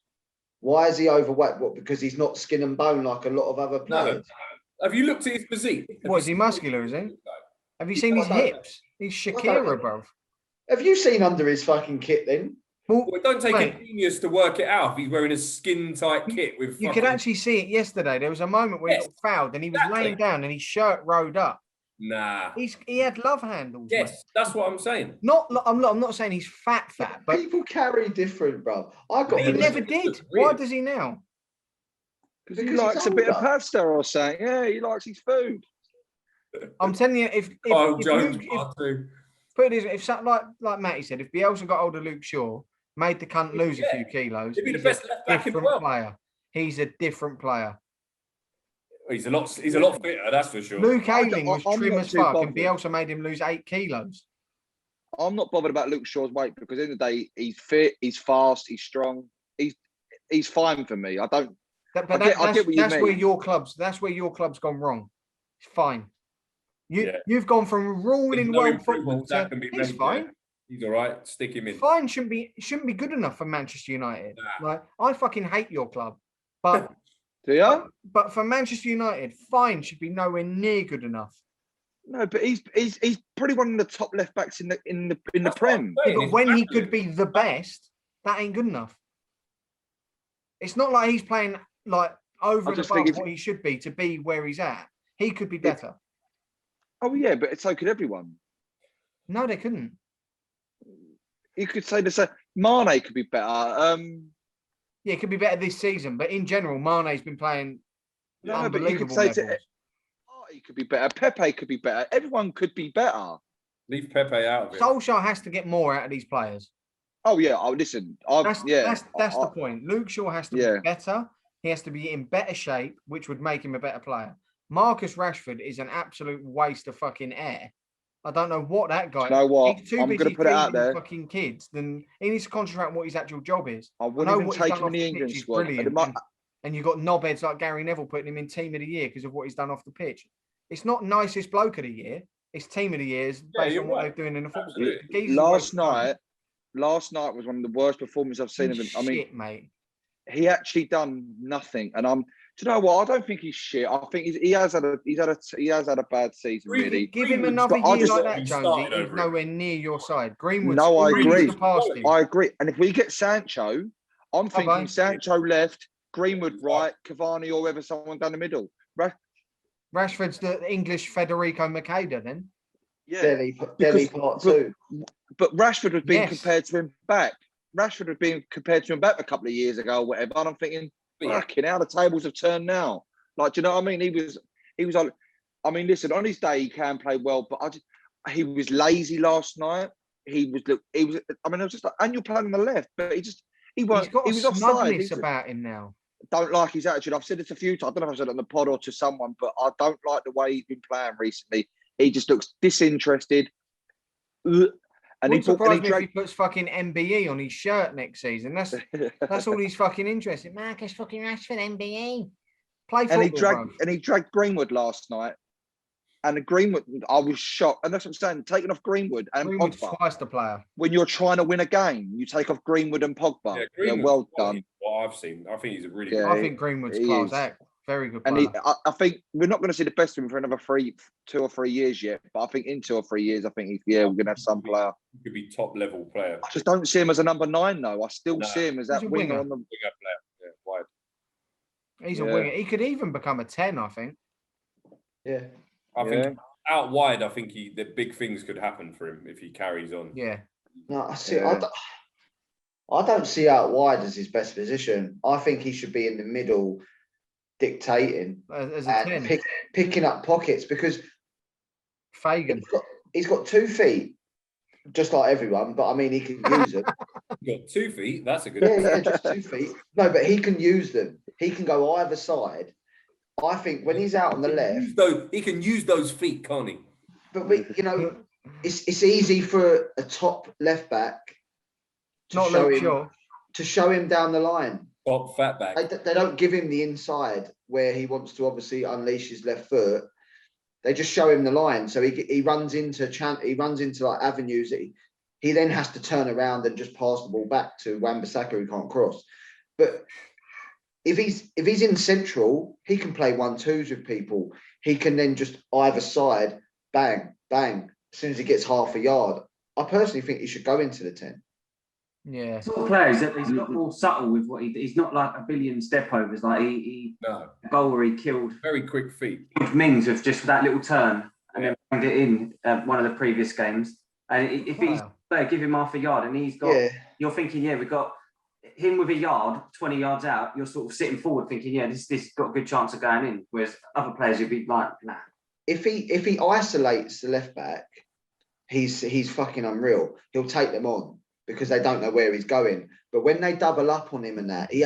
why is he overweight? What? Because he's not skin and bone like a lot of other players. No. Have you looked at his physique? Is he muscular? Is he? Have you seen his hips? He's Shakira, bro. Have you seen under his fucking kit then? Well, it don't take a genius to work it out. If he's wearing a skin-tight kit with. You could actually see it yesterday. There was a moment where he got fouled and he was laying down and his shirt rode up. Nah. He had love handles. Yes, mate. That's what I'm saying. I'm not saying he's fat, but people carry different, bro. He never did. Why does he now? Because he likes a bit of pasta or something. Yeah, he likes his food. I'm telling you, if like Matty said, if Bielsa got hold of Luke Shaw, made the cunt lose a few kilos, he'd be the best left back in the world. Player. He's a different player. He's a lot fitter, that's for sure. Luke Ayling was trim as fuck, and Bielsa made him lose 8 kilos. I'm not bothered about Luke Shaw's weight because at the end of the day, he's fit, he's fast, he's strong. He's fine for me. I don't. I get what you mean. That's where your club's gone wrong. It's fine. You've gone from ruling world football to he's fine. He's all right. Stick him in. Fine shouldn't be good enough for Manchester United. Nah. Like I fucking hate your club, but do you? But for Manchester United, fine should be nowhere near good enough. No, but he's probably one of the top left backs in the Prem. Yeah, but when he could be the best, that ain't good enough. It's not like he's playing like over and above what he should be to be where he's at. He could be better. Oh yeah, but so could everyone. No, they couldn't. You could say the same. Mane could be better. Yeah, it could be better this season, but in general, Mane's been playing unbelievable. But you could say he could be better. Pepe could be better. Everyone could be better. Leave Pepe out of it. Solskjaer has to get more out of these players. Oh yeah. Oh listen. That's the point. Luke Shaw has to be better. He has to be in better shape, which would make him a better player. Marcus Rashford is an absolute waste of fucking air. I don't know what that guy. You know what? He's too I'm going to put it out there. Fucking kids. Then he needs to concentrate on what his actual job is. I wouldn't even take him in the England squad. And you've got knobheads like Gary Neville putting him in Team of the Year because of what he's done off the pitch. It's not nicest bloke of the year. It's Team of the Year based on what they're doing in the football. Last night was one of the worst performances I've seen of him. I mean, mate. he actually done nothing. And do you know what? I don't think he's shit. I think he has had a bad season. Really, give him another year like that, Jonesy. He's nowhere near your side. Greenwood. No, I agree. I agree. And if we get Sancho, I'm thinking Sancho left, Greenwood right, Cavani or whoever, someone down the middle. Rashford's the English Federico Makeda, then. Yeah, Dele part 2. But Rashford was being compared to him back. Rashford was being compared to him back a couple of years ago or whatever. And I'm thinking, fucking hell, the tables have turned now. Like, do you know what I mean? He was like, I mean, listen, on his day he can play well, but he was lazy last night. I mean, it was just like, and you're playing on the left, but he was offside. About him now. Don't like his attitude. I've said this a few times. I don't know if I've said it on the pod or to someone, but I don't like the way he's been playing recently. He just looks disinterested. And he puts fucking MBE on his shirt next season. That's all he's fucking interested. Marcus fucking Rashford MBE. Play football, and he dragged Greenwood last night. And the Greenwood, I was shocked. And that's what I'm saying. Taking off Greenwood and Greenwood's Pogba. Twice the player. When you're trying to win a game, you take off Greenwood and Pogba. Yeah, well done. What I've seen, I think he's a really good. I think Greenwood's class act. Very good player. And I think we're not going to see the best of him for another 2 or 3 years yet. But I think in 2 or 3 years, I think we're going to have some player. He could be top level player. I just don't see him as a number 9 though. I still see him as that winger on the winger player. Yeah, wide. He's a winger. He could even become a 10, I think. Yeah. I think out wide, I think the big things could happen for him if he carries on. Yeah. No, I see. I don't see out wide as his best position. I think he should be in the middle, dictating as a 10. Picking up pockets, because Fagan. He's got 2 feet, just like everyone. But I mean, he can use them. He's got 2 feet. That's a good. Yeah, just 2 feet. No, but he can use them. He can go either side. I think when he's out on the left, he can use those feet, can't he? But it's easy for a top left back to show him down the line. Top fat back. They don't give him the inside where he wants to obviously unleash his left foot. They just show him the line, so he runs into like avenues that he then has to turn around and just pass the ball back to Wan-Bissaka, who can't cross. But if he's in central, he can play 1-2s with people. He can then just either side, bang, bang, as soon as he gets half a yard. I personally think he should go into the 10. Yeah. Sort of players that he's got more subtle with what he's not like a billion step overs. Like a goal where he killed very quick feet. Mings with just that little turn and then banged it in one of the previous games. And if he's give him half a yard and he's got, you're thinking, we've got him with a yard, 20 yards out, you're sort of sitting forward thinking, this got a good chance of going in. Whereas other players, you'd be like, nah. If he isolates the left back, he's fucking unreal. He'll take them on because they don't know where he's going. But when they double up on him and that, he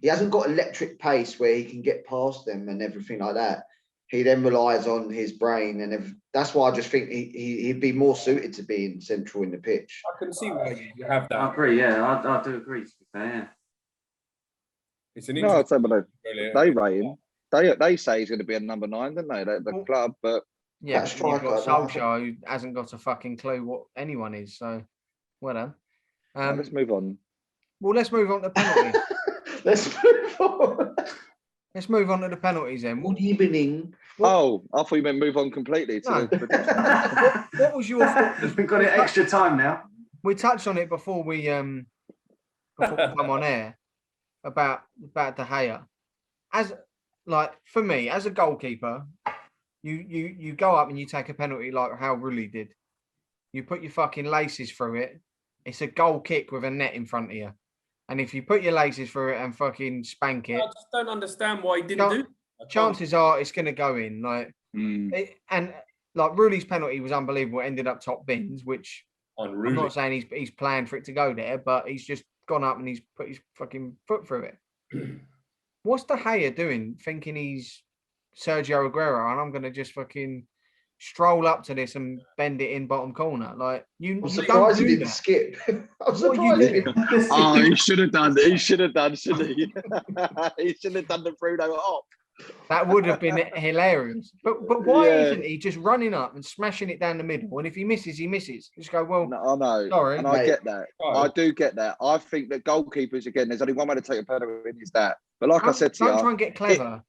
hasn't got electric pace where he can get past them and everything like that. He then relies on his brain, and that's why I just think he'd be more suited to being central in the pitch. I can see why you have that. I agree, I do agree. Yeah. It's an interesting. They rate him. They say he's going to be a number 9, don't they? The club, but you've got Solskjaer who hasn't got a fucking clue what anyone is. So, well done. Let's move on. Well, let's move on to penalties. Let's move on. Let's move on to the penalties then. Good evening. I thought you meant move on completely. No. What was your thought? We've got it extra time now. We touched on it before we come on air about De Gea. For me, as a goalkeeper, you go up and you take a penalty like how Rulli did. You put your fucking laces through it. It's a goal kick with a net in front of you. And if you put your laces through it and fucking spank it, I just don't understand why he didn't do it. Chances are it's going to go in. Rulli's penalty was unbelievable. It ended up top bins, which unruly. I'm not saying he's planned for it to go there, but he's just gone up and he's put his fucking foot through it. What's De Gea doing, thinking he's Sergio Aguero and I'm going to just fucking stroll up to this and bend it in bottom corner? I'm surprised he didn't skip. I'm surprised he didn't. He should have done. He should have done, shouldn't he? He should have done the Bruno hop. That would have been hilarious. But why isn't he just running up and smashing it down the middle? And if he misses, he misses. Just go, well, No, I know. sorry. And I get that. I do get that. I think that goalkeepers, again, there's only one way to take a penalty, and is that. But like I said to you, don't try and get clever.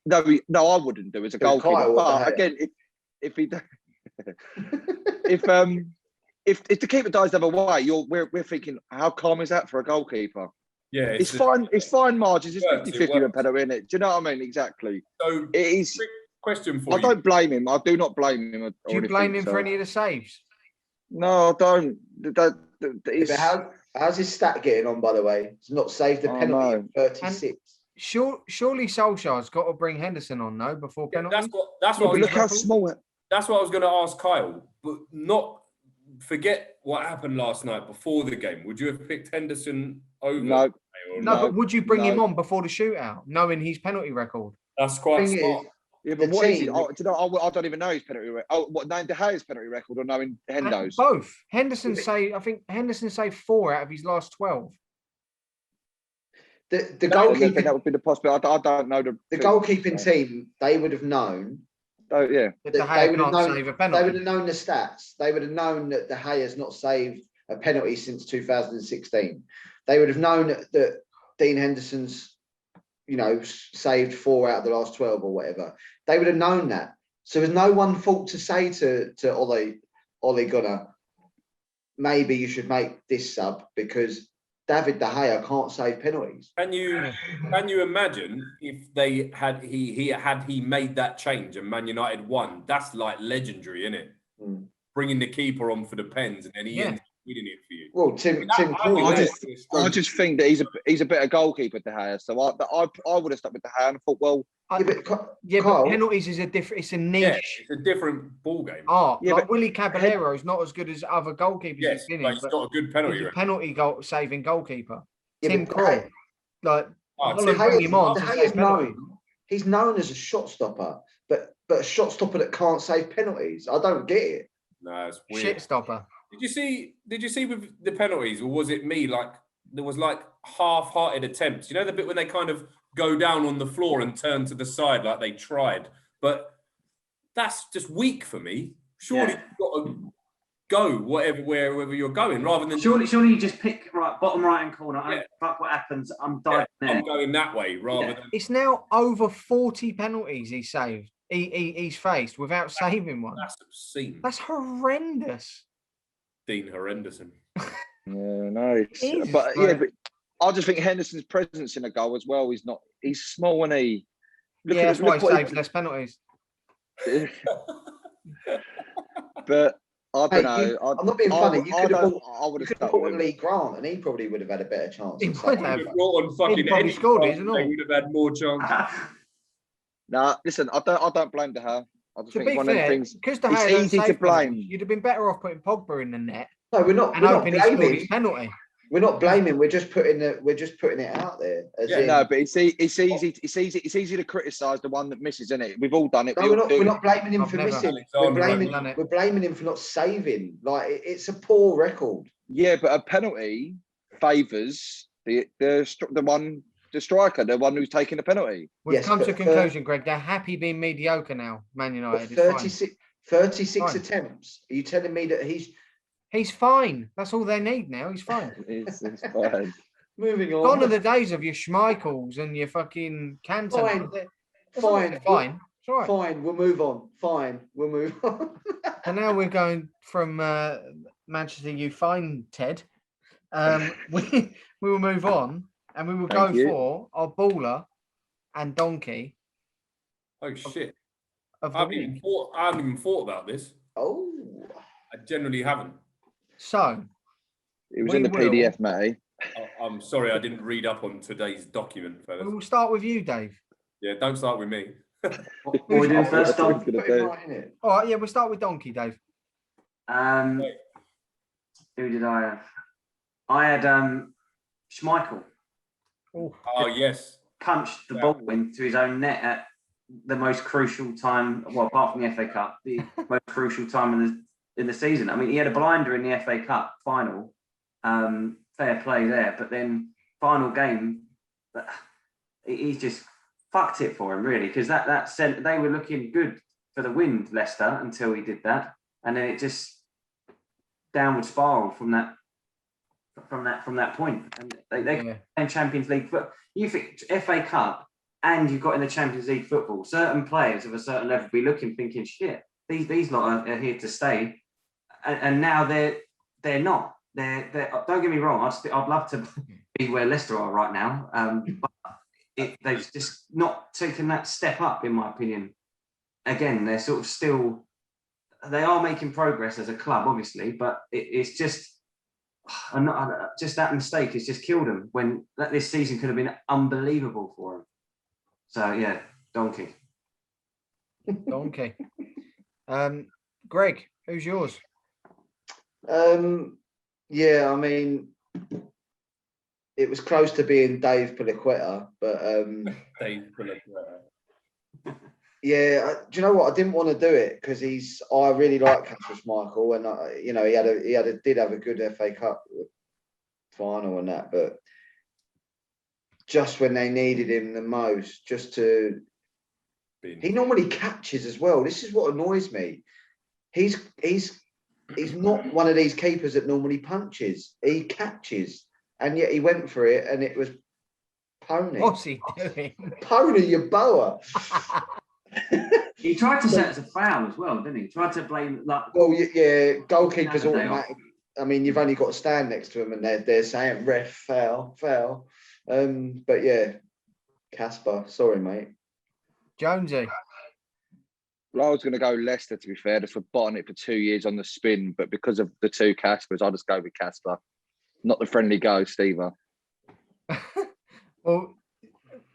No, I wouldn't do as a goalkeeper. But again, if he if the keeper dies the other way, we're thinking, how calm is that for a goalkeeper? Yeah, it's fine. It's fine margins. It's 50-50 a penalty, isn't it? Do you know what I mean? Exactly. So it is. Question for you. I don't blame him. I do not blame him. Do you blame him for any of the saves? No, I don't. How's his stat getting on, by the way? He's not saved a penalty in 36. Surely Solskjaer's got to bring Henderson on, no, before penalties? That's what look how small. That's what I was going to ask Kyle, but not forget what happened last night before the game. Would you have picked Henderson over? No, but would you bring him on before the shootout, knowing his penalty record? That's quite smart. Yeah, but what is it? I don't even know his penalty record. Oh, what, knowing De Gea's penalty record or knowing Hendo's? Both. I think Henderson saved 4 out of his last 12. The goalkeeping, that would be the possibility. I don't know the goalkeeping team. They would have known. Oh yeah. That De Gea can't save a penalty. They would have known the stats. They would have known that De Gea has not saved a penalty since 2016. They would have known that Dean Henderson's, saved 4 out of the last 12 or whatever. They would have known that. So there's no one fault to say to Ole Gunnar, maybe you should make this sub because David De Gea can't save penalties. Can you imagine if he made that change and Man United won? That's like legendary, isn't it? Mm. Bringing the keeper on for the pens and then he ends up winning it for you. Well, Tim I just think that he's a better goalkeeper, De Gea. So I would have stuck with De Gea and thought, well, but penalties is a different. It's a niche. Yeah, it's a different ball game. But Willy Caballero is not as good as other goalkeepers. Yes, he's got a good penalty. He's a penalty goal saving goalkeeper. Yeah, Tim Krul, he's known as a shot stopper, but a shot stopper that can't save penalties. I don't get it. No, it's weird. Shit stopper. Did you see with the penalties, or was it me? Like there was like half-hearted attempts. You know the bit when they kind of go down on the floor and turn to the side like they tried, but that's just weak for me. Surely you've got to go wherever you're going, rather than surely you just pick bottom right hand corner. Yeah. Fuck what happens. I'm diving there. I'm going that way rather than. It's now over 40 penalties he's saved. He's faced without saving one. That's obscene. That's horrendous. Dean Henderson. Yeah, no, but I just think Henderson's presence in a goal as well is not. He's small and that's why he saves less penalties. But I don't know. I'm not being funny. You could have bought Lee Grant, and he probably would have had a better chance. He would have. He probably scored, isn't it? They would have had more chance. Nah, listen, I don't blame De Gea. I just think one of the things because De Gea it's easy to blame. You'd have been better off putting Pogba in the net. No, we're not. And hoping he scored his penalty. We're not blaming. We're just putting it out there. No, but it's easy to criticise the one that misses, isn't it? We've all done it. No, we're not blaming him for missing. We're blaming him for not saving. Like it's a poor record. Yeah, but a penalty favours the striker, the one who's taking the penalty. We've come to a conclusion, Greg. They're happy being mediocre now. Man United. 36 attempts. Are you telling me that he's fine? That's all they need now. He's fine. It's fine. Moving on. Gone are the days of your Schmeichels and your fucking Cantona. Fine. It's all right. Fine. We'll move on. Fine. We'll move on. And now we're going from Manchester. You fine, Ted. We will move on. And we will go for our baller and donkey. Oh shit! I haven't even thought about this. Oh, I generally haven't. So it was in the PDF, Matty. I'm sorry, I didn't read up on today's document, fellas. We'll start with you, Dave. Yeah, don't start with me. What we doing first, Dom? All right, we'll start with donkey, Dave. Who did I have? I had Schmeichel. Oh yes, punched the ball into his own net at the most crucial time. Well, apart from the FA Cup, the most crucial time in the season. I mean, he had a blinder in the FA Cup final. Fair play there, but then final game, he's just fucked it for him, really, because that sent they were looking good for the wind, Leicester, until he did that, and then it just downward spiral from that point, and they in Champions League. But you think FA Cup, and you've got in the Champions League football, certain players of a certain level be looking, thinking, shit, these lot are here to stay, and now they're not. They're don't get me wrong. I'd love to be where Leicester are right now, but they've just not taken that step up, in my opinion. Again, they're sort of still. They are making progress as a club, obviously, but it's just that mistake has just killed them. When this season could have been unbelievable for them. So yeah, donkey. Greg, who's yours? Yeah, I mean, it was close to being Dave Piliqueta, but Dave Piliqueta. Yeah, do you know what? I didn't want to do it because I really like Kasper Schmeichel, and he did have a good FA Cup final and that, but just when they needed him the most, he normally catches as well. This is what annoys me. He's not one of these keepers that normally punches. He catches, and yet he went for it, and it was Pony. What's he doing? Pony, you boa. He tried to set it as a foul as well, didn't he? Tried to blame like. Well, yeah, goalkeepers automatic. I mean, you've only got to stand next to him, and they're saying ref foul. But yeah, Kasper, sorry, mate. Jonesy. Well, I was going to go Leicester, to be fair, just for botting it for 2 years on the spin, but because of the two Kaspers, I'll just go with Kasper. Not the friendly ghost either. Well,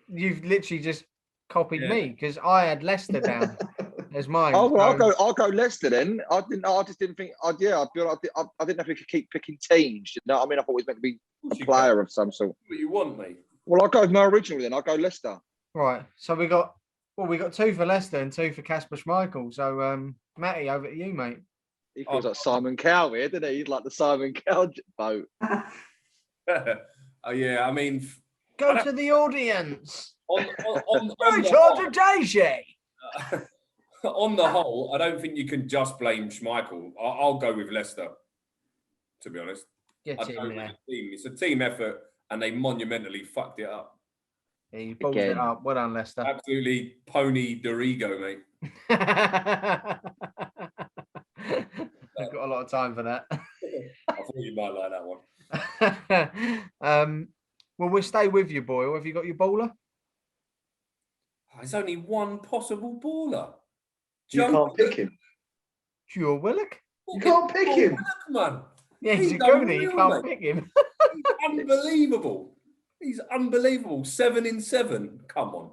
you've literally just copied me because I had Leicester down as mine. Oh, well, I'll go Leicester then. I just didn't think. I didn't know if we could keep picking teams. You know what I mean? I thought it was meant to be a player of some sort. What you want, mate? Well, I'll go with my original then. I'll go Leicester. Right. So we got 2 for Leicester and 2 for Kasper Schmeichel. So Matty, over to you, mate. He feels like Simon Cowell here, doesn't he? He's like the Simon Cowell boat. Oh yeah, I mean, go to the audience. On the whole, I don't think you can just blame Schmeichel. I'll go with Leicester, to be honest. It's a team effort, and they monumentally fucked it up. He balls it up. Well done, Leicester. Absolutely pony Dorigo, mate. I've got a lot of time for that. I thought you might like that one. Well, we'll stay with you, Boyle. Have you got your baller? There's only one possible baller. You can't pick him. Joe Willock? You can't pick him. Willock, man. Yeah, he's a goonie. You can't pick him. He's unbelievable. He's unbelievable. 7 in 7. Come on.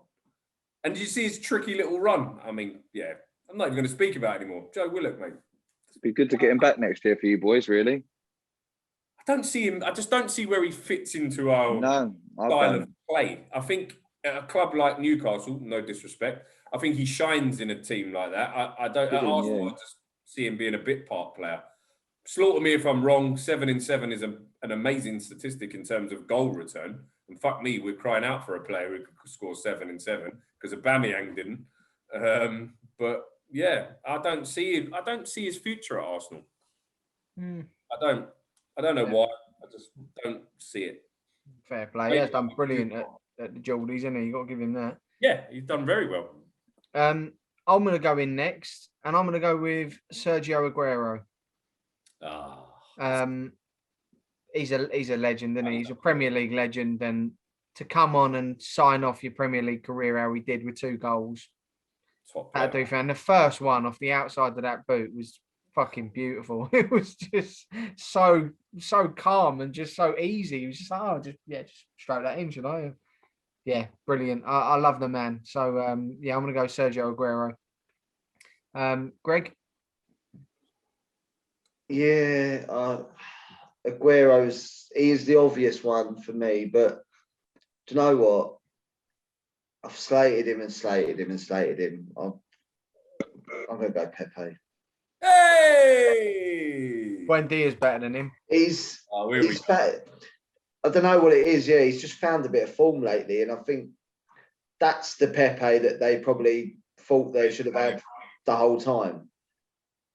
And did you see his tricky little run? I mean, yeah. I'm not even going to speak about it anymore. Joe Willock, mate. It'd be good to get him back next year for you boys, really. I don't see him. I just don't see where he fits into our style of play. I think at a club like Newcastle, no disrespect, I think he shines in a team like that. I don't. At Arsenal, I just see him being a bit part player. Slaughter me if I'm wrong. 7 in 7 is an amazing statistic in terms of goal return. And fuck me, we're crying out for a player who could score 7 in 7 because Aubameyang didn't. But yeah, I don't see his future at Arsenal. I don't know why. I just don't see it. Fair play. He has done brilliant at the Geordies, hasn't he? You've got to give him that. Yeah, he's done very well. I'm going to go in next, and I'm going to go with Sergio Aguero. He's a legend, isn't he? He's a Premier League legend, and to come on and sign off your Premier League career how he did with 2 goals, that'd do for. And the first one off the outside of that boot was fucking beautiful. It was just so calm and just so easy. It was just just stroke that in, should I? Yeah, brilliant. I love the man. So I'm gonna go Sergio Aguero. Greg? Yeah, he is the obvious one for me, but do you know what? I've slated him. I'm gonna go Pepe. Hey! Buendia's better than him. He's better. I don't know what it is. Yeah, he's just found a bit of form lately, and I think that's the Pepe that they probably thought they should have had the whole time.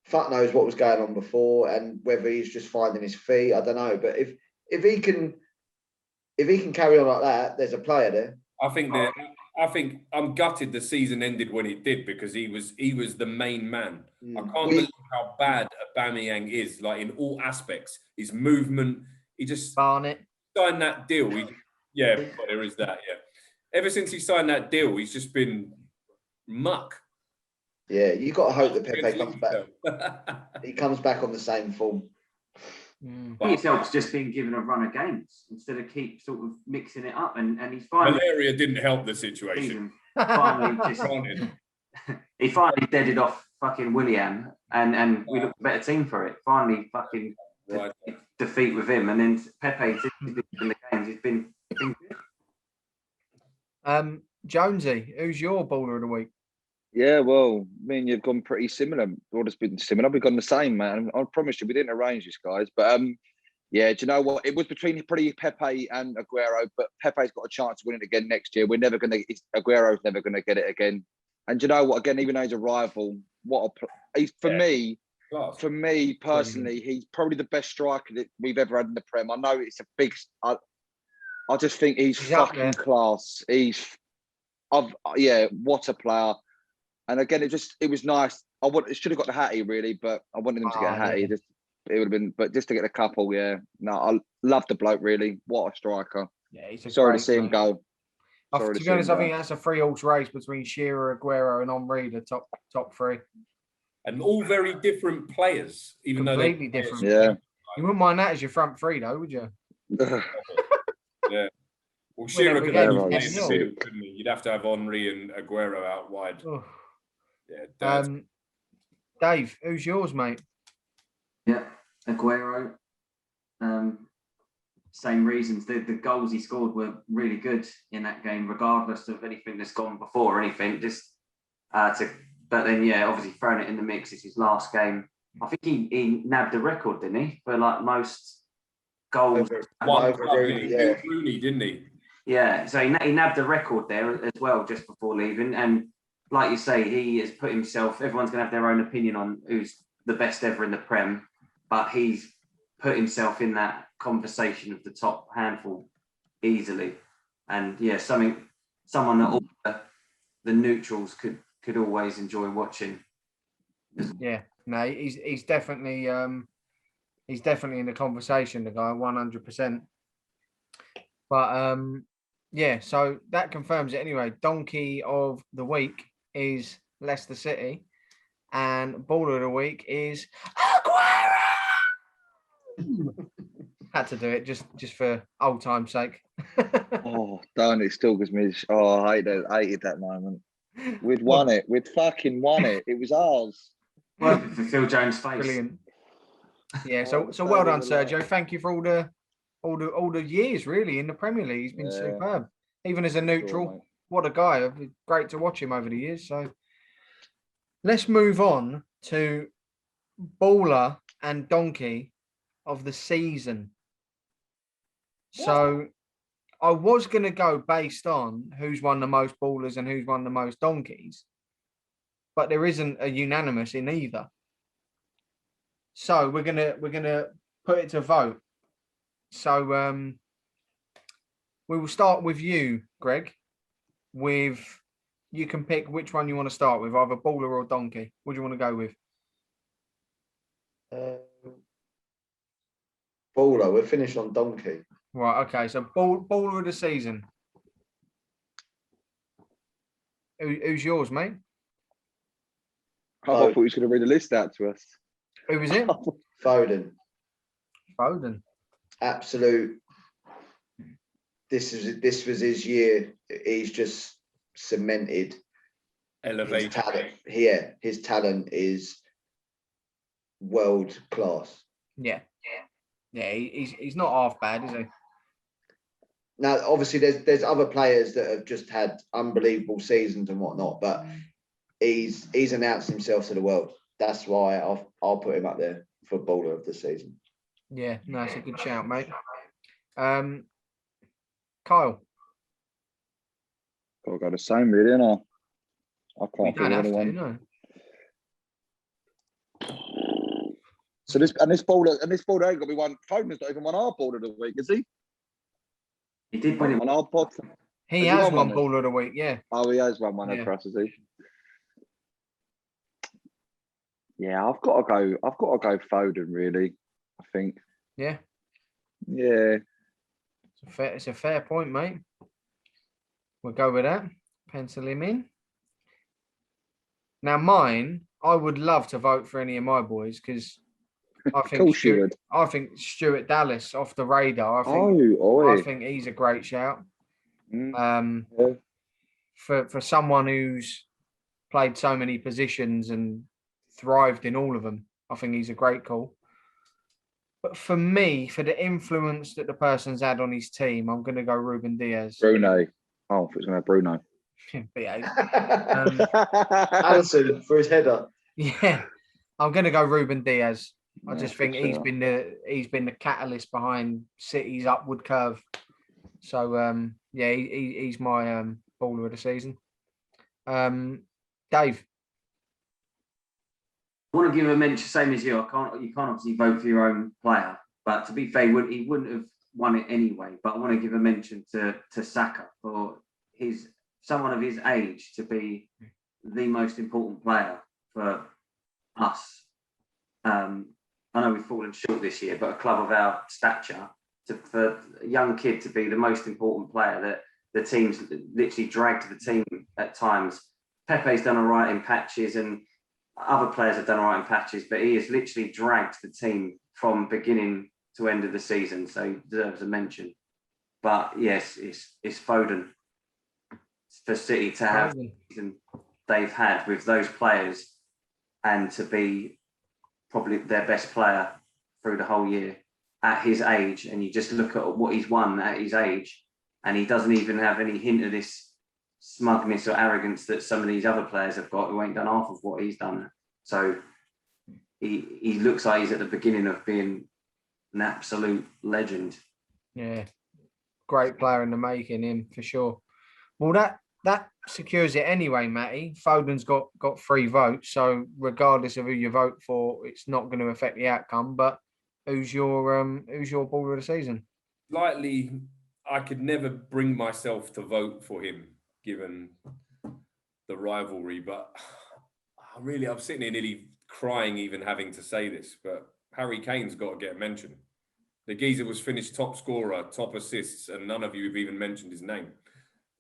Fuck knows what was going on before and whether he's just finding his feet. I don't know. But if he can carry on like that, there's a player there. I think I'm gutted the season ended when it did because he was the main man. I can't believe how bad Aubameyang is, like in all aspects. His movement, he just Barnett signed that deal. There is that. Yeah, ever since he signed that deal, he's just been muck. Yeah, you got to hope that Pepe comes back. He comes back on the same form. I think it helps just being given a run of games instead of keep sort of mixing it up. And he's finally malaria didn't help the situation. He finally deaded off fucking Willian, and we looked a better team for it. Finally, fucking defeat with him, and then Pepe in the games. He's been good. Jonesy, who's your baller of the week? Yeah, well, me and you've gone pretty similar. Or it's been similar. We've gone the same, man. I promise you, we didn't arrange this, guys. But yeah, do you know what? It was between pretty Pepe and Aguero, but Pepe's got a chance to win it again next year. Aguero's never gonna get it again. And do you know what? Again, even though he's a rival, for me personally, he's probably the best striker that we've ever had in the Prem. I know it's a big. I just think he's fucking class. What a player. And again, it was nice. It should have got the Hattie really, but I wanted him to get a Hattie. Yeah. It would have been, but just to get a couple, yeah. No, I love the bloke really. What a striker. Yeah, he's sorry to see him go. To be honest, I think that's a 3-horse race between Shearer, Aguero, and Henry, the top three. And all very different players, even completely different. Yeah. You wouldn't mind that as your front three, though, would you? Yeah. Well, Shearer could couldn't he? You'd have to have Henry and Aguero out wide. Oh. Yeah. Dave, who's yours, mate? Yeah, Aguero. Same reasons. The goals he scored were really good in that game, regardless of anything that's gone before or anything. But then, yeah, obviously throwing it in the mix. It's his last game. I think he nabbed the record, didn't he, for like most goals? Over Rooney, didn't he? Yeah, so he nabbed the record there as well just before leaving. And like you say, he has put himself. Everyone's going to have their own opinion on who's the best ever in the Prem, but he's put himself in that conversation of the top handful easily. And yeah, someone that all the neutrals could always enjoy watching. Yeah, no, he's definitely in the conversation, the guy, 100%. But yeah, so that confirms it anyway. Donkey of the week is Leicester City, and baller of the week is Aguero. Had to do it just for old time's sake. Oh, darn, it still gives me. Oh, I hated that moment. We'd won it. We'd fucking won it. It was ours. Well, for Phil Jones' face. Brilliant. Yeah. So well done, Sergio. Thank you for all the years really in the Premier League. He's been superb. Even as a neutral, what a guy. Great to watch him over the years. So let's move on to baller and donkey of the season. So I was going to go based on who's won the most ballers and who's won the most donkeys, but there isn't a unanimous in either. So we're gonna put it to vote. So we will start with you, Greg. You can pick which one you want to start with, either baller or donkey. What do you want to go with? Baller. We're finished on donkey. Right. Okay. So baller of the season. Who's yours, mate? I thought he was going to read the list out to us. Who was it? Foden. Absolute. This was his year. He's just cemented. Elevated. His talent. Yeah, his talent is world class. Yeah. He's not half bad, is he? Now, obviously, there's other players that have just had unbelievable seasons and whatnot, but he's announced himself to the world. That's why I'll put him up there for baller of the season. Yeah, no, it's a good shout, mate. Kyle. Got to go the same, really, innit? I We can't think don't of have anyone. to, no. So this baller ain't got me one. Foden's not even won our ball of the week, is he? He did win it. On our pod. He Has he has won one one baller of the week, yeah. Oh, he has won one Yeah. for us, has he? Yeah, I've got to go Foden, really. I think. Yeah. Yeah. It's a fair point, mate. We'll go with that. Pencil him in. Now, mine, I would love to vote for any of my boys because I think Stuart Dallas off the radar. I think he's a great shout. Yeah. For someone who's played so many positions and thrived in all of them, I think he's a great call. But for me, for the influence that the person's had on his team, I'm going to go Ruben Diaz. Bruno. Oh, I thought it was going to have Bruno. Behave. Allison for his header. Yeah, I'm going to go Ruben Diaz. I just think good shout. he's been the catalyst behind City's upward curve. So yeah, he's my baller of the season. Dave. I want to give a mention, same as you. You can't obviously vote for your own player, but to be fair, he wouldn't have won it anyway. But I want to give a mention to Saka for someone of his age to be the most important player for us. I know we've fallen short this year, but a club of our stature, for a young kid to be the most important player that the team's literally dragged the team at times. Pepe's done all right in patches and other players have done all right in patches, but he has literally dragged the team from beginning to end of the season, so he deserves a mention. But yes, it's Foden for City to have the season they've had with those players and to be probably their best player through the whole year at his age. And you just look at what he's won at his age, and he doesn't even have any hint of this smugness or arrogance that some of these other players have got who ain't done half of what he's done. So he looks like he's at the beginning of being an absolute legend. Yeah, great player in the making, him for sure. Well, that secures it anyway, Matty. Foden's got 3 votes, so regardless of who you vote for, it's not going to affect the outcome. But who's your baller of the season? Slightly, I could never bring myself to vote for him, given the rivalry, but I'm sitting here nearly crying even having to say this, but Harry Kane's got to get a mention. The geezer was finished top scorer, top assists, and none of you have even mentioned his name.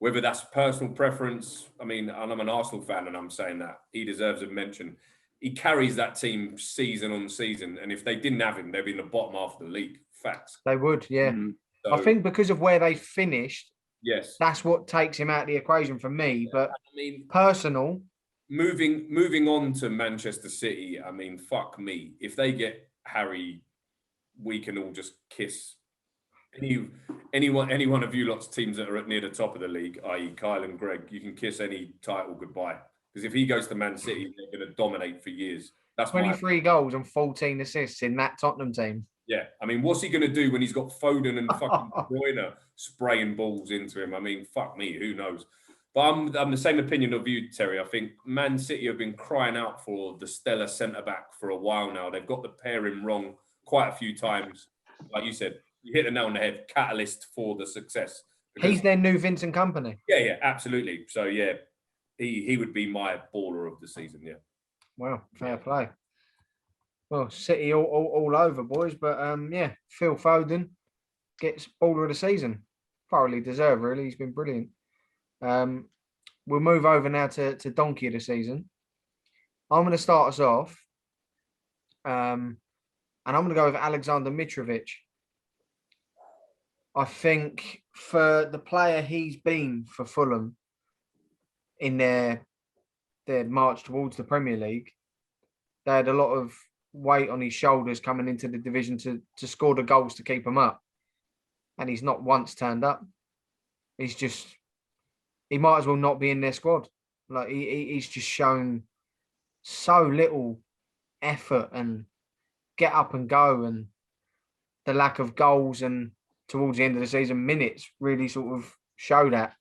Whether that's personal preference, I mean, and I'm an Arsenal fan and I'm saying that, he deserves a mention. He carries that team season on season, and if they didn't have him, they'd be in the bottom half of the league. Facts. They would, yeah. So, I think because of where they finished, yes, that's what takes him out of the equation for me. But I mean, personal. Moving on to Manchester City, I mean, fuck me. If they get Harry, we can all just kiss any one of you lot's teams that are near the top of the league, i.e. Kyle and Greg, you can kiss any title goodbye. Because if he goes to Man City, they're going to dominate for years. That's 23 goals and 14 assists in that Tottenham team. Yeah, I mean, what's he going to do when he's got Foden and fucking De Bruyne spraying balls into him? I mean, fuck me, who knows? But I'm the same opinion of you, Terry. I think Man City have been crying out for the stellar centre-back for a while now. They've got the pairing wrong quite a few times. Like you said, you hit the nail on the head, catalyst for the success. He's their new Vincent Kompany. Yeah, absolutely. So, yeah, he would be my baller of the season, yeah. Wow, fair play. Well, City all over, boys. But, yeah, Phil Foden gets baller of the season. Thoroughly deserved, really. He's been brilliant. We'll move over now to Donkey of the season. I'm going to start us off. And I'm going to go with Alexander Mitrovic. I think for the player he's been for Fulham in their march towards the Premier League, they had a lot of weight on his shoulders coming into the division to score the goals to keep him up. And he's not once turned up. He might as well not be in their squad. Like he's just shown so little effort and get up and go, and the lack of goals and towards the end of the season minutes really sort of show that.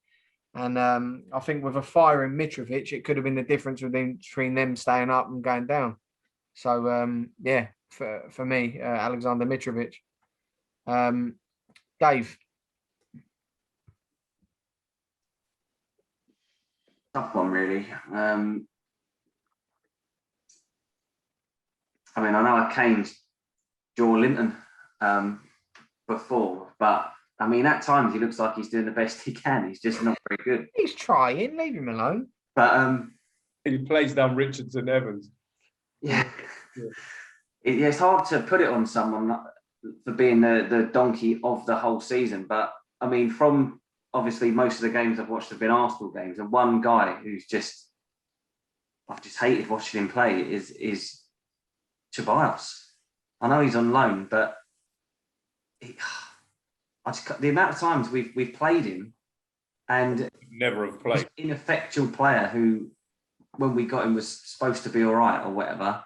And I think with a firing Mitrovic, it could have been the difference between them staying up and going down. So, yeah, for me, Alexander Mitrovic. Dave. Tough one, really. I mean, I know I caned Joe Linton before, but I mean, at times he looks like he's doing the best he can. He's just not very good. He's trying. Leave him alone. But he plays down Richardson Evans. Yeah. It's hard to put it on someone for being the donkey of the whole season. But I mean, from obviously most of the games I've watched have been Arsenal games, and one guy who's I've just hated watching him play is Tobias. I know he's on loan, but the amount of times we've played him, and never have played an ineffectual player who, when we got him, was supposed to be all right or whatever,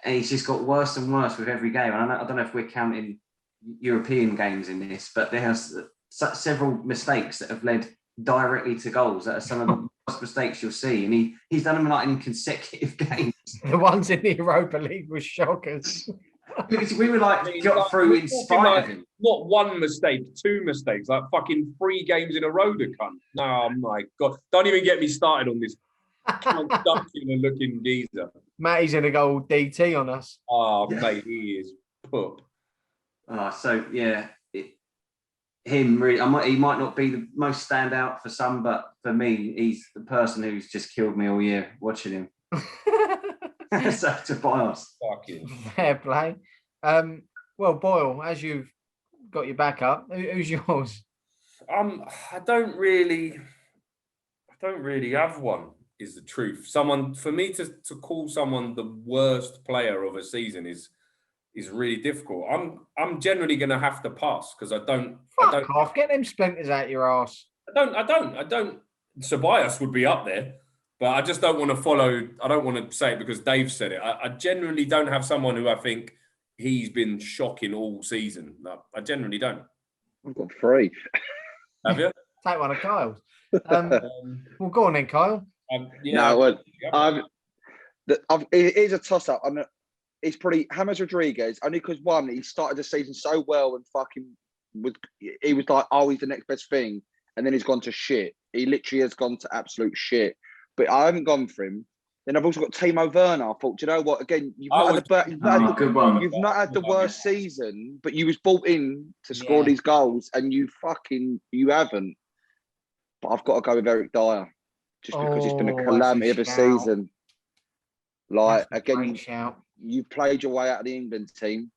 and he's just got worse and worse with every game. And I don't know if we're counting European games in this, but there's several mistakes that have led directly to goals that are some of the worst mistakes you'll see, and he's done them like in consecutive games. The ones in the Europa League were shockers. Because we were like got through in spite of him. Not one mistake, two mistakes, like fucking 3 games in a row to come. Oh my God. Don't even get me started on this looking geezer. Matty's going to go DT on us. Oh, yeah. Mate, he is poop. So, yeah, him really, he might not be the most standout for some, but for me, he's the person who's just killed me all year watching him. So Tobias. Fucking fair play. Well, Boyle, as you've got your back up, who's yours? I don't really have one, is the truth. Someone, for me to call someone the worst player of a season is really difficult. I'm generally going to have to pass because I don't off. Get them splinters out your ass. I don't. Tobias would be up there. But I just don't want to follow. I don't want to say it because Dave said it. I generally don't have someone who I think he's been shocking all season. No, I generally don't. I've got 3. Have you? Take one of Kyle's. Well, go on then, Kyle. Yeah. No, it is a toss-up. It's probably James Rodriguez, only because one, he started the season so well and he was like, oh, he's the next best thing. And then he's gone to shit. He literally has gone to absolute shit. But I haven't gone for him. Then I've also got Timo Werner. I thought, do you know what? Again, you've not had the worst season, but you was brought in to score these goals, and you haven't. But I've got to go with Eric Dyer, just because it's been a calamity of a season. Like again, you've played your way out of the England team.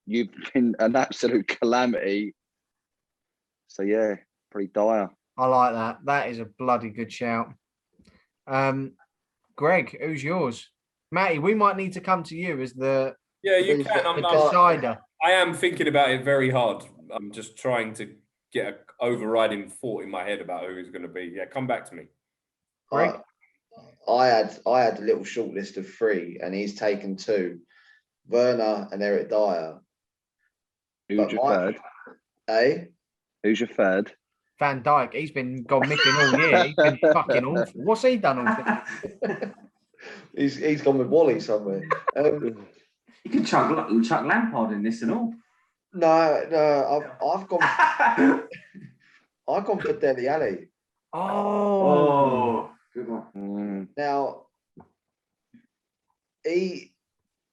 You've been an absolute calamity. So yeah, pretty Dyer. I like that. That is a bloody good shout. Greg, who's yours? Matty, we might need to come to you as the you can. The decider. I am thinking about it very hard. I'm just trying to get an overriding thought in my head about who it's going to be. Yeah, come back to me. Greg? I had a little short list of 3, and he's taken 2. Werner and Eric Dyer. Who's your third? Who's your third? Van Dijk, he's been gone missing all year. He's been fucking awful. What's he done all day? He's gone with Wally somewhere. You can chuck Lampard in this and all. No, I've gone. I've gone for Dele Alli. Oh, good one. Now, I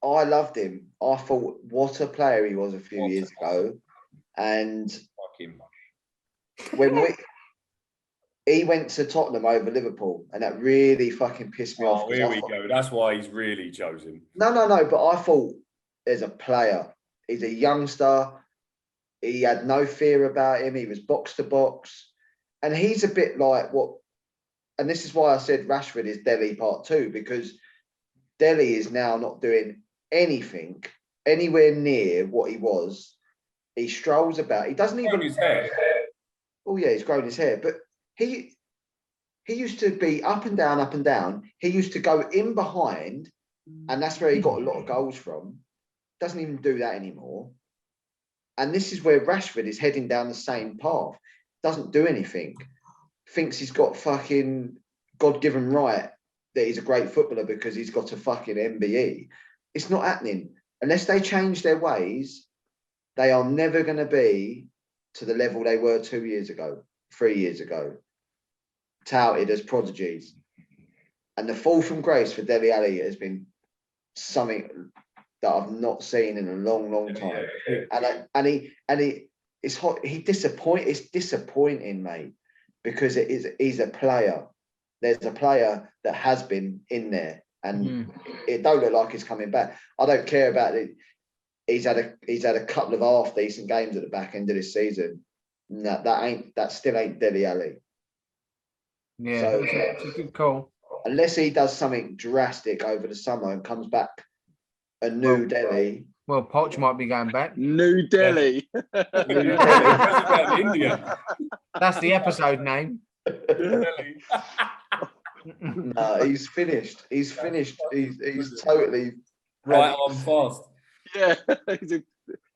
loved him. I thought what a player he was a few years ago, and when he went to Tottenham over Liverpool, and that really fucking pissed me off. Oh, here we go. That's why he's really chosen. No. But I thought, there's a player. He's a youngster. He had no fear about him. He was box to box, and he's a bit like what. And this is why I said Rashford is Dele Part 2, because Dele is now not doing anything anywhere near what he was. He strolls about. He doesn't even. His hair. Oh yeah, he's grown his hair, but he used to be up and down, up and down. He used to go in behind, and that's where he got a lot of goals from. Doesn't even do that anymore. And this is where Rashford is heading down the same path. Doesn't do anything. thinks he's got fucking God-given right that he's a great footballer because he's got a fucking MBE. It's not happening. Unless they change their ways, they are never going to be to the level they were 2 years ago, 3 years ago, touted as prodigies. And the fall from grace for Dele Alli has been something that I've not seen in a long, long time. It's hot. It's disappointing, mate, because he's a player. There's a player that has been in there, and it don't look like he's coming back. I don't care about it. He's had a couple of half decent games at the back end of this season. No, that still ain't Dele Alli. Yeah, so, it's a good call. Unless he does something drastic over the summer and comes back a new Dele. Well, Poch might be going back. New Delhi. New Dele. India. That's the episode name. No, he's finished. He's finished. He's totally right on fast. Yeah, he's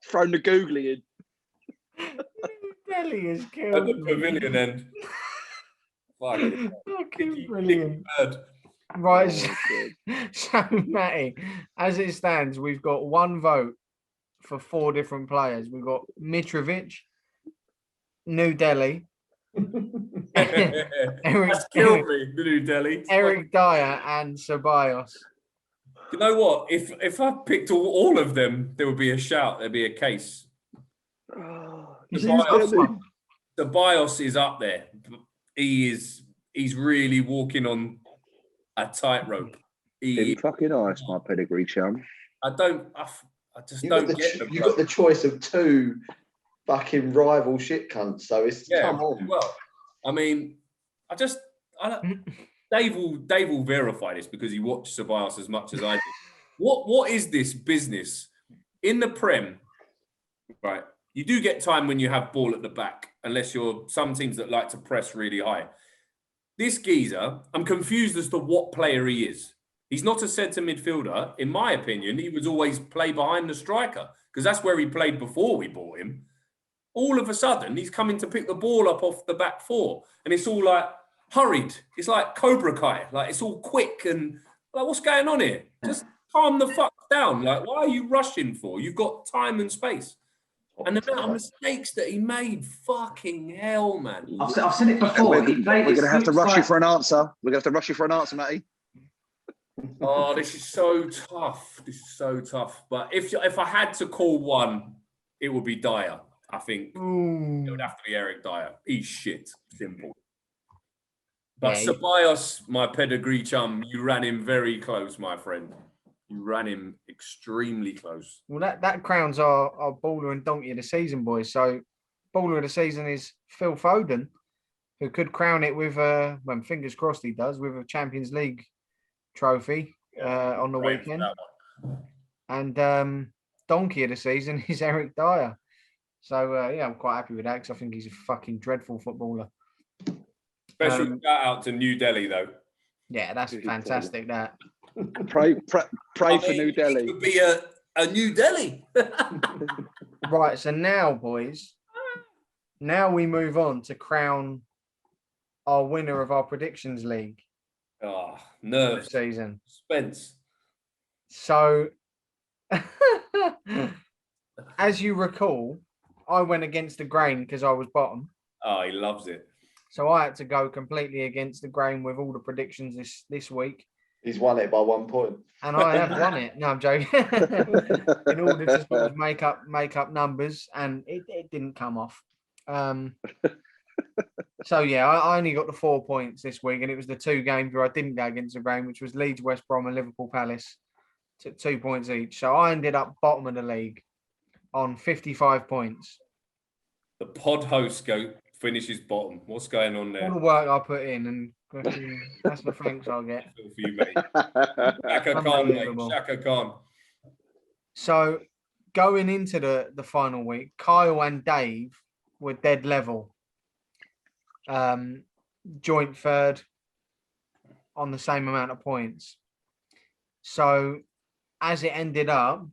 thrown the googly in. Delhi is killed. At the pavilion end. Fucking brilliant. Right, so Matty, as it stands, we've got one vote for 4 different players. We've got Mitrovic, New Delhi, That's killed me, the New Delhi. Eric Dyer, and Ceballos. You know what? If I picked all of them, there would be a shout. There'd be a case. Ceballos is up there. He's really walking on a tightrope. He fucking nice, my pedigree chum. I just don't get them. You got the choice of 2 fucking rival shit cunts, so it's come on. Well, I mean, Dave will verify this because he watched Ceballos as much as I did. What is this business in the Prem? Right, you do get time when you have ball at the back, unless you're some teams that like to press really high. This geezer, I'm confused as to what player he is. He's not a centre midfielder. In my opinion, he was always play behind the striker because that's where he played before we bought him. All of a sudden, he's coming to pick the ball up off the back 4. And it's all like hurried. It's like Cobra Kai. Like, it's all quick and like, what's going on here? Just calm the fuck down. Like, why are you rushing for? You've got time and space. And the amount of mistakes that he made, fucking hell, man. I've seen it before. We're going to have to rush you for an answer. We're going to have to rush you for an answer, Matty. Oh, this is so tough. This is so tough. But if I had to call one, it would be Dyer. I think it would have to be Eric Dyer. He's shit. Simple. But Ceballos, my pedigree chum, you ran him very close, my friend. You ran him extremely close. Well, that crowns our baller and donkey of the season, boys. So, baller of the season is Phil Foden, who could crown it with, well, fingers crossed he does, with a Champions League trophy on the weekend. And donkey of the season is Eric Dyer. So, I'm quite happy with that because I think he's a fucking dreadful footballer. Special shout out to New Delhi, though. Yeah, that's fantastic, that. Pray for New Delhi. It could be a New Delhi. Right, so now, boys, we move on to crown our winner of our predictions league. Oh, nerves. Season. Spence. So, as you recall, I went against the grain because I was bottom. Oh, he loves it. So I had to go completely against the grain with all the predictions this week. He's won it by 1 point. And I have won it. No, I'm joking. In order to sort of make up numbers, and it didn't come off. So yeah, I only got the 4 points this week, and it was the 2 games where I didn't go against the grain, which was Leeds, West Brom, and Liverpool Palace, 2 points each. So I ended up bottom of the league on 55 points. The pod host finishes bottom. What's going on there? All the work I put in, and that's the thanks I'll get. For you, mate. Shaka Khan, mate. Shaka Khan. So going into the final week, Kyle and Dave were dead level. Joint third on the same amount of points. So as it ended up,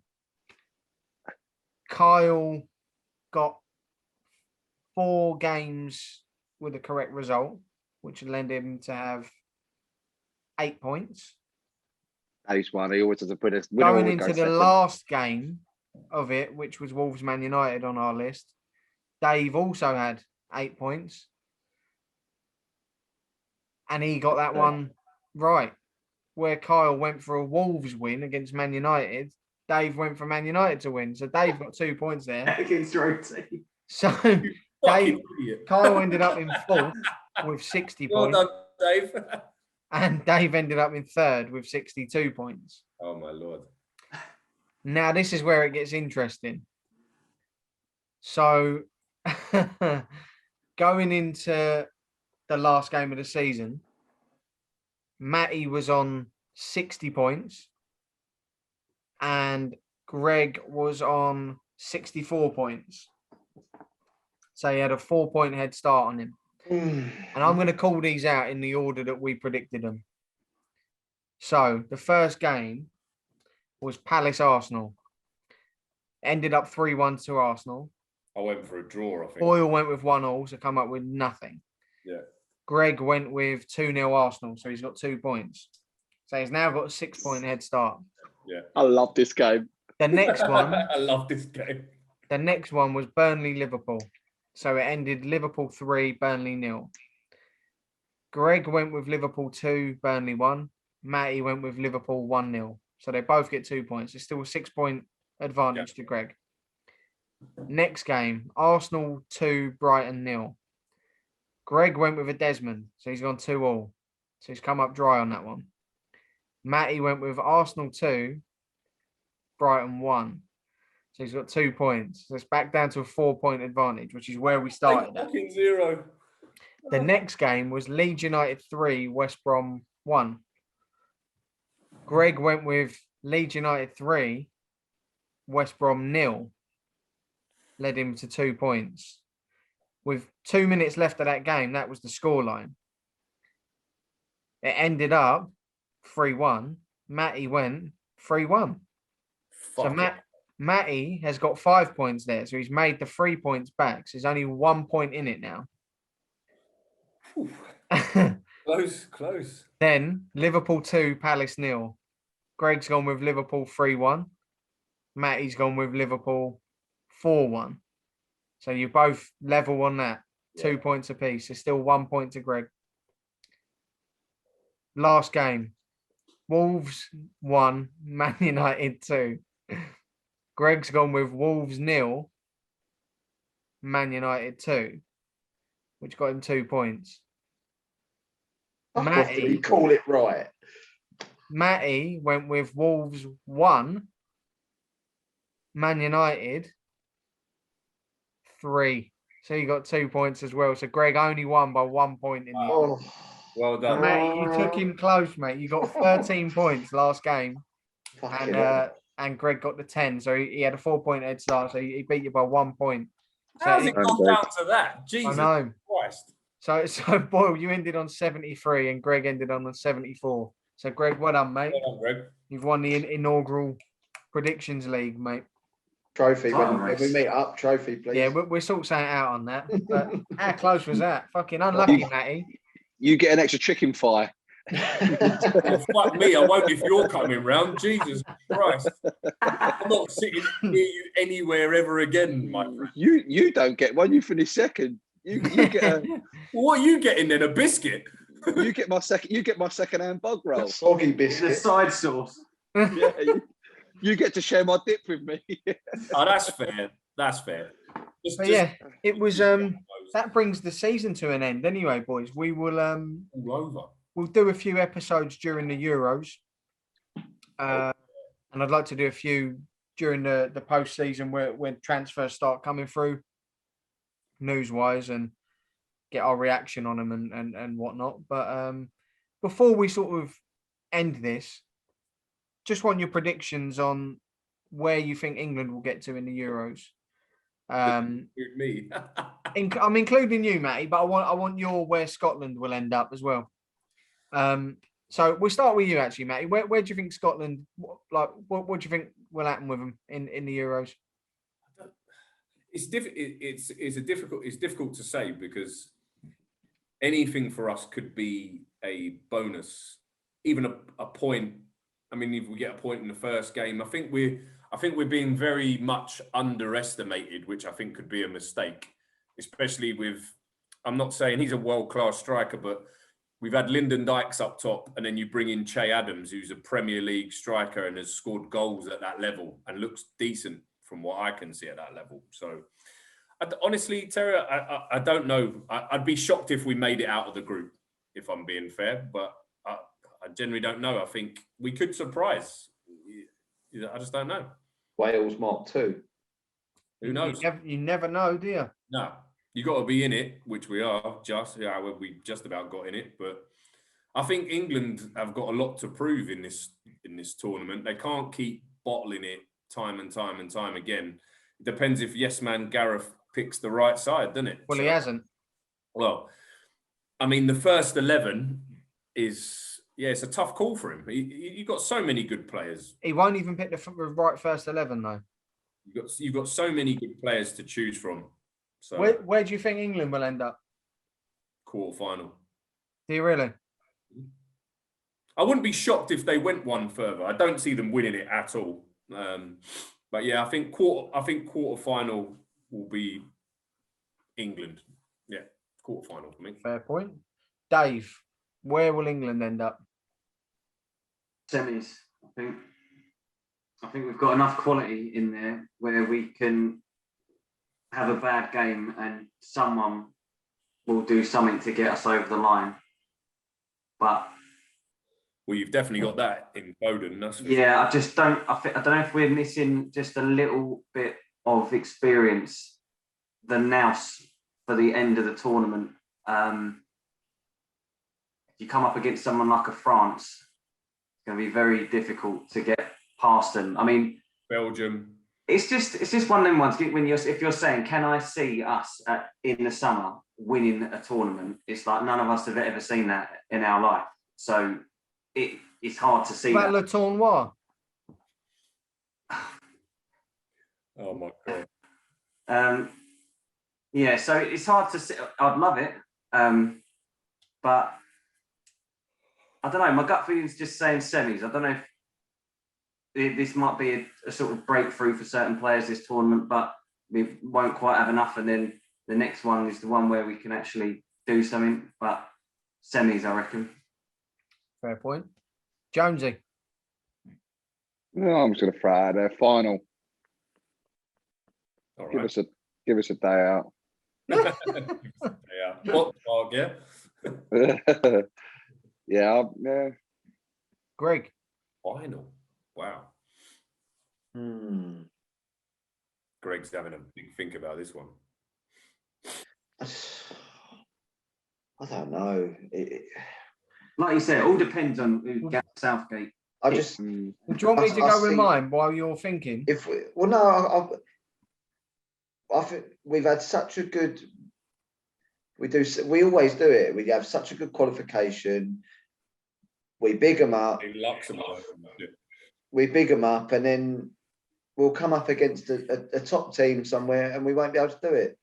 Kyle got 4 games with the correct result. which led him to have 8 points. Ace one. He always does a put us. Going into the last game of it, which was Wolves Man United on our list, Dave also had 8 points. And he got that one right. Where Kyle went for a Wolves win against Man United, Dave went for Man United to win. So Dave got 2 points there. Against your own team. So Kyle ended up in fourth with 60 points. Well done, Dave. And Dave ended up in third with 62 points. Oh, my Lord. Now, this is where it gets interesting. So, going into the last game of the season, Matty was on 60 points and Greg was on 64 points. So he had a 4-point head start on him. And I'm going to call these out in the order that we predicted them. So the first game was Palace Arsenal. Ended up 3-1 to Arsenal. I went for a draw, I think. Boyle went with 1-1, so come up with nothing. Yeah. Greg went with 2-0 Arsenal, so he's got 2 points. So he's now got a 6-point head start. Yeah. I love this game. The next one, I love this game. the next one was Burnley Liverpool. So it ended Liverpool 3, Burnley 0. Greg went with Liverpool 2, Burnley 1. Matty went with Liverpool 1-0. So they both get 2 points. It's still a 6-point advantage to Greg. Next game, Arsenal 2, Brighton 0. Greg went with a Desmond, so he's gone 2-2. So he's come up dry on that one. Matty went with Arsenal 2, Brighton 1. So he's got 2 points. So it's back down to a 4-point advantage, which is where we started at. Fucking 0. The next game was Leeds United 3, West Brom 1. Greg went with Leeds United 3, West Brom 0. Led him to 2 points. With 2 minutes left of that game, that was the scoreline. It ended up 3-1. Matty went 3-1. So Matty has got 5 points there. So he's made the 3 points back. So there's only 1 point in it now. Close. Then Liverpool 2, Palace 0. Greg's gone with Liverpool 3-1. Matty's gone with Liverpool 4-1. So you both level on that. 2 points apiece. There's still 1 point to Greg. Last game. Wolves 1, Man United 2. Greg's gone with Wolves 0, Man United 2, which got him 2 points. Did he call it right? Matty went with Wolves 1, Man United 3. So he got 2 points as well. So Greg only won by 1 point in the end. Well done. Matty, you took him close, mate. You got 13 points last game. And Greg got the 10. So he had a 4-point head start. So he beat you by 1 point. How's it gone down to that? Jesus Christ. So Boyle, you ended on 73 and Greg ended on 74. So Greg, well done, mate. Well done, Greg. You've won the inaugural predictions league, mate. Trophy. When we meet up, trophy, please. Yeah, we're sort of saying out on that. But how close was that? Fucking unlucky, Matty. You get an extra chicken thigh. Oh, fuck me, I won't if you're coming round. Jesus Christ. I'm not sitting near you anywhere ever again, my friend. You don't get one, you finish second. You get a What are you getting then? A biscuit? you get my second hand bug roll. Soggy biscuit. The side sauce. Yeah, you get to share my dip with me. Oh, that's fair. That's fair. Yeah, it was that brings the season to an end anyway, boys. We will all over. We'll do a few episodes during the Euros. And I'd like to do a few during the post-season when transfers start coming through, news-wise, and get our reaction on them and whatnot. But before we sort of end this, just want your predictions on where you think England will get to in the Euros. Me. I'm including you, Matty, but I want your where Scotland will end up as well. So we'll start with you, actually, Matty. Where do you think Scotland, what do you think will happen with them in the Euros? It's difficult to say because anything for us could be a bonus, even a point. I mean, if we get a point in the first game, I think we're being very much underestimated, which I think could be a mistake, especially with. I'm not saying he's a world-class striker, but we've had Lyndon Dykes up top, and then you bring in Che Adams, who's a Premier League striker and has scored goals at that level and looks decent from what I can see at that level. So, honestly, Terry, I don't know. I'd be shocked if we made it out of the group, if I'm being fair, but I generally don't know. I think we could surprise. I just don't know. Wales Mark 2. Who knows? You never know, do you? No. You got to be in it, which we are. We just about got in it, but I think England have got a lot to prove in this tournament. They can't keep bottling it time and time and time again. It depends if yes man Gareth picks the right side, doesn't it? Well, he hasn't. Well, I mean, the first 11 is it's a tough call for him. You've got so many good players. He won't even pick the right first 11 though. You've got so many good players to choose from. So, where do you think England will end up? Quarter-final. Do you really? I wouldn't be shocked if they went one further. I don't see them winning it at all. But yeah, I think quarter-final will be England. Yeah, quarter-final for me. Fair point. Dave, where will England end up? Semis, I think we've got enough quality in there where we can have a bad game and someone will do something to get us over the line. But well, you've definitely got that in Foden. I just don't. I don't know if we're missing just a little bit of experience, the nous for the end of the tournament. If you come up against someone like a France, it's going to be very difficult to get past them. I mean, Belgium. It's just one of them ones. If you're saying, can I see us in the summer winning a tournament? It's like none of us have ever seen that in our life. So it's hard to see. What about Le Tournoi? Oh my God. So it's hard to see. I'd love it. But I don't know. My gut feeling is just saying semis. I don't know if this might be a sort of breakthrough for certain players this tournament, but we won't quite have enough. And then the next one is the one where we can actually do something. But semis, I reckon. Fair point. Jonesy. No, I'm just going to throw out there. Final. All right. Give us a day out. Yeah. What? Yeah. Yeah. Greg. Final. Wow. Greg's having a big think about this one. I don't know. Like you said, it all depends on who gets Southgate. Do you want me to go with mine while you're thinking? I think we've had such a good. We always do it. We have such a good qualification. We big them up. In Luxembourg. We big them up, and then we'll come up against a top team somewhere, and we won't be able to do it.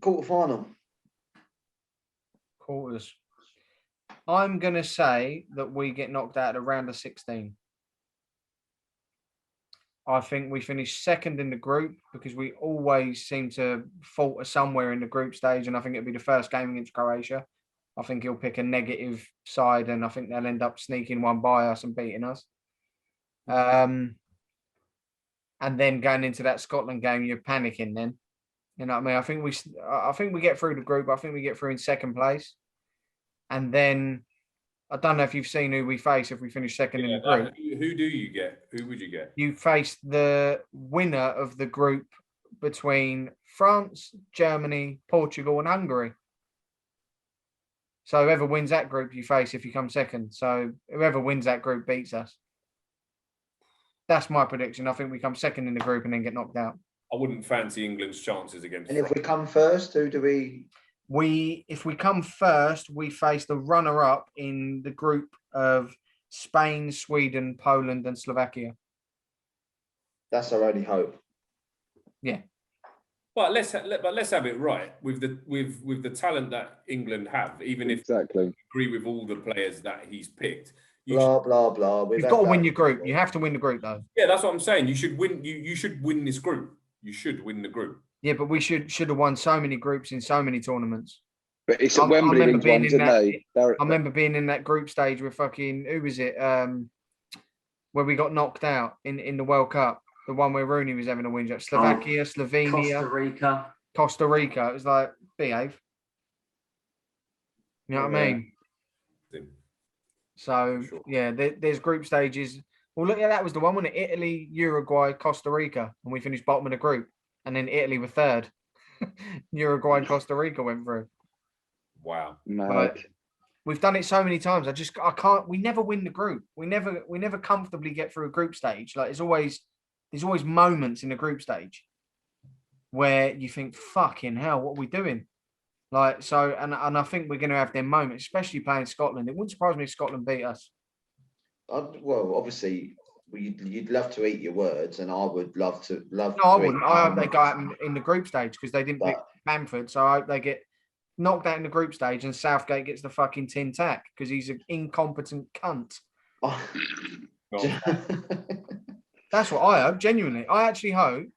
Quarter-final. Quarters. I'm going to say that we get knocked out at round of 16. I think we finish second in the group because we always seem to falter somewhere in the group stage, and I think it'll be the first game against Croatia. I think he'll pick a negative side, and I think they'll end up sneaking one by us and beating us. And then going into that Scotland game, you're panicking then. You know what I mean? I think we get through the group. I think we get through in second place. And then I don't know if you've seen who we face if we finish second in the group. Who do you get? Who would you get? You face the winner of the group between France, Germany, Portugal, and Hungary. So whoever wins that group you face if you come second. So whoever wins that group beats us. That's my prediction. I think we come second in the group and then get knocked out. I wouldn't fancy England's chances against France. And if we come first, who do we? If we come first, we face the runner-up in the group of Spain, Sweden, Poland, and Slovakia. That's our only hope. Yeah. But let's have it right with the talent that England have. Even if you agree with all the players that he's picked, blah blah blah. You've got to win your group. You have to win the group, though. Yeah, that's what I'm saying. You should win. You should win this group. You should win the group. Yeah, but we should have won so many groups in so many tournaments. But it's at Wembley, I remember being in that group stage with fucking, who was it? Where we got knocked out in the World Cup. The one where Rooney was having a win. Slovakia, Slovenia. Costa Rica. It was like, behave. You know what I mean? So, yeah, there's group stages. Well, look, that was the one, wasn't it? Italy, Uruguay, Costa Rica. And we finished bottom of the group. And then Italy were third. Uruguay and Costa Rica went through. Wow. We've done it so many times. I can't. We never win the group. We never comfortably get through a group stage. Like there's always moments in the group stage where you think, fucking hell, what are we doing? Like so, and I think we're going to have them moments, especially playing Scotland. It wouldn't surprise me if Scotland beat us. Well, obviously, you'd love to eat your words, and I would love to. No, I wouldn't. I hope they go out in the group stage because they didn't pick Bamford, so I hope they get knocked out in the group stage and Southgate gets the fucking tin tack because he's an incompetent cunt. That's what I hope, genuinely. I actually hope,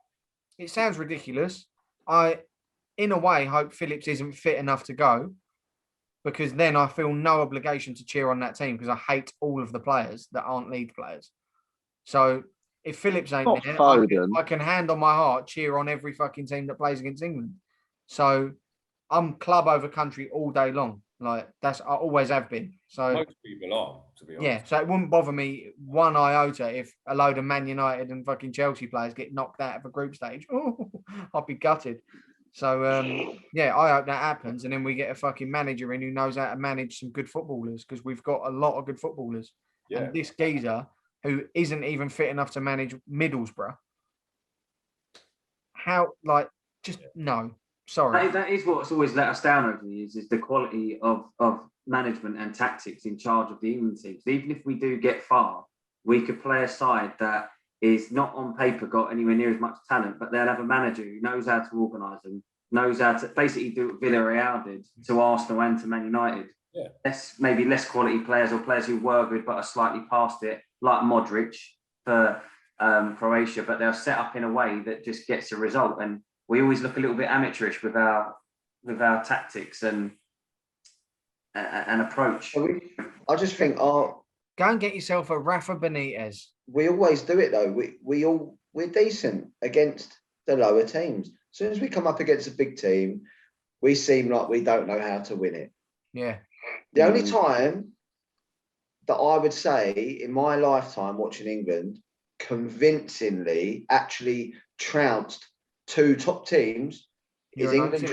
it sounds ridiculous, I, in a way, hope Phillips isn't fit enough to go because then I feel no obligation to cheer on that team because I hate all of the players that aren't lead players. So if Phillips ain't there, I can hand on my heart cheer on every fucking team that plays against England. So I'm club over country all day long. Like I always have been. So most people are, to be honest. Yeah, so it wouldn't bother me one iota if a load of Man United and fucking Chelsea players get knocked out of a group stage. Oh, I'll be gutted. So yeah, I hope that happens, and then we get a fucking manager in who knows how to manage some good footballers because we've got a lot of good footballers. Yeah. And this geezer who isn't even fit enough to manage Middlesbrough. No. Sorry. That is what's always let us down over the years is the quality of management and tactics in charge of the England teams. Even if we do get far, we could play a side that is not on paper got anywhere near as much talent, but they'll have a manager who knows how to organise them, knows how to basically do what Villarreal did to Arsenal and to Man United. Yeah. Maybe less quality players or players who were good but are slightly past it, like Modric for Croatia, but they're set up in a way that just gets a result. And we always look a little bit amateurish with our tactics and approach. I just think, go and get yourself a Rafa Benitez. We always do it though. We're decent against the lower teams. As soon as we come up against a big team, we seem like we don't know how to win it. Yeah. The only time that I would say in my lifetime watching England convincingly actually trounced two top teams is England,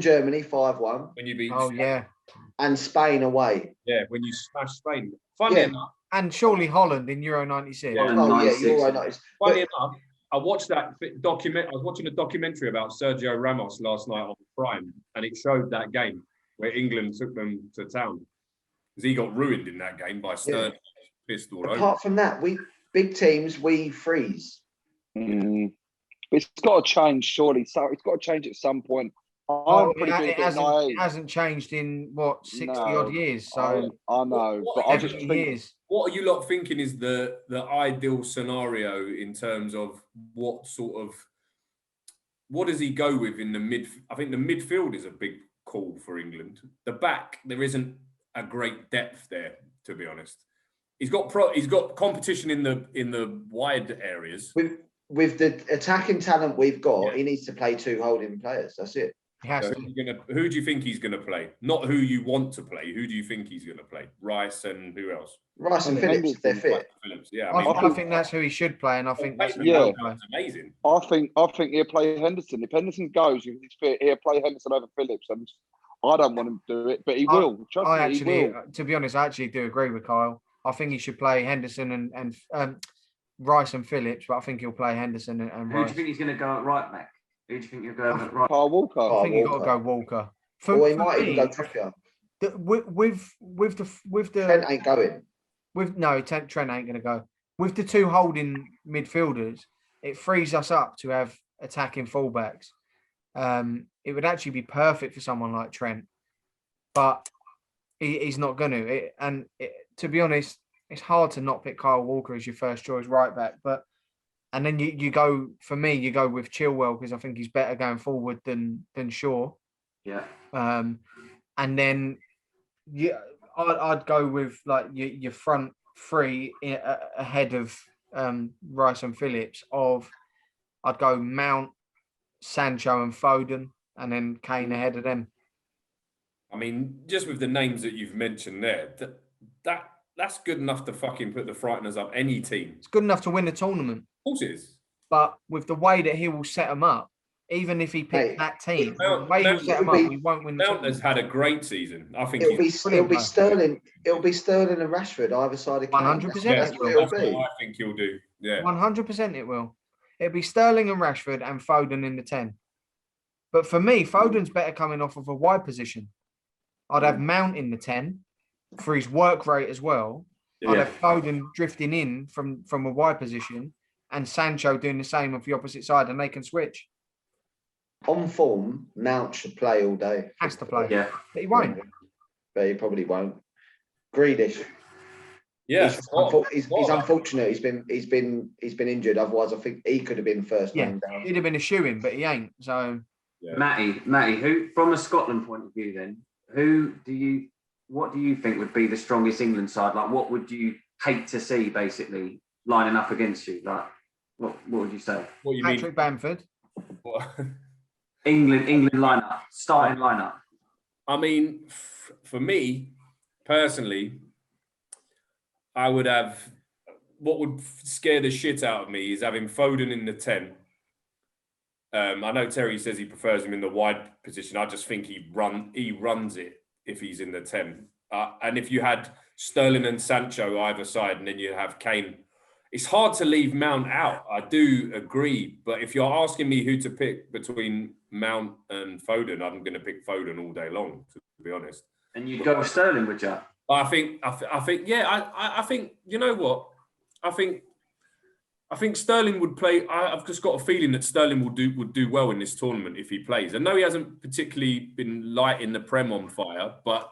Germany 5-1. When you beat Spain. And Spain away. Yeah, when you smash Spain. Funny enough. And surely Holland in Euro 96. Yeah. Euro 96. Funny enough, I watched that document. I was watching a documentary about Sergio Ramos last night on Prime, and it showed that game where England took them to town. Because he got ruined in that game by Sterling. Pissed all over. Apart from that, big teams, we freeze. It's got to change, surely. So it's got to change at some point. It hasn't changed in 60 odd years. So I know, but I just think. What are you lot thinking is the ideal scenario in terms of what does he go with in the mid? I think the midfield is a big call for England. The back, there isn't a great depth there, to be honest. He's got competition in the wide areas. With the attacking talent we've got, he needs to play two holding players. That's it. Who do you think he's going to play? Not who you want to play. Who do you think he's going to play? Rice and who else? Rice and Phillips, if they're fit. Phillips, yeah. I think that's who he should play, and I think that's amazing. I think he'll play Henderson. If Henderson goes, if he's fit, he'll play Henderson over Phillips. And I don't want him to do it, but he will. Trust me, he will. To be honest, I actually do agree with Kyle. I think he should play Henderson and Rice and Phillips, but I think he'll play Henderson and Rice. Who do you think he's going to go at right back? Who do you think you'll go at right? Carl Walker. I think you've got to go Walker. He might even go Trippier. With the Trent ain't going. Trent ain't going to go. With the two holding midfielders, it frees us up to have attacking fullbacks. It would actually be perfect for someone like Trent, but he's not going to. To be honest, it's hard to not pick Kyle Walker as your first choice right back. And then you go, for me, you go with Chilwell because I think he's better going forward than Shaw. Yeah. And then I'd go with like your front three ahead of Rice and Phillips. I'd go Mount, Sancho, and Foden, and then Kane ahead of them. I mean, just with the names that you've mentioned there, that's good enough to fucking put the Frighteners up any team. It's good enough to win the tournament. Of course it is. But with the way that he will set them up, even if he picked that team, the way he'll set them up, we won't win the Mount tournament. has had a great season. I think it'll be Sterling. It'll be Sterling and Rashford either side of Kane. 100%. That's what I think he'll do. Yeah, 100% it will. It'll be Sterling and Rashford and Foden in the 10. But for me, Foden's better coming off of a wide position. I'd have Mount in the 10 for his work rate as well. I'd have Foden drifting in from a wide position and Sancho doing the same of the opposite side, and they can switch. On form, Mount should play all day. Has to play. Yeah. But he won't. But he probably won't. Grealish. yeah. He's unfortunate. He's been injured. Otherwise, I think he could have been first man down. He'd have been a shoo-in, but he ain't. So, Matty, who from a Scotland point of view, then what do you think would be the strongest England side? Like, what would you hate to see basically lining up against you? Like, what would you say? What you Patrick Bamford. England lineup, starting lineup. I mean, for me personally, I would have, what would scare the shit out of me is having Foden in the 10. I know Terry says he prefers him in the wide position. I just think he runs it if he's in the 10. And if you had Sterling and Sancho either side, and then you have Kane, it's hard to leave Mount out. I do agree. But if you're asking me who to pick between Mount and Foden, I'm going to pick Foden all day long, to be honest. And you'd go with Sterling, would you? I think, you know what? I think Sterling would play. I've just got a feeling that Sterling would do well in this tournament if he plays. I know he hasn't particularly been lighting the Prem on fire, but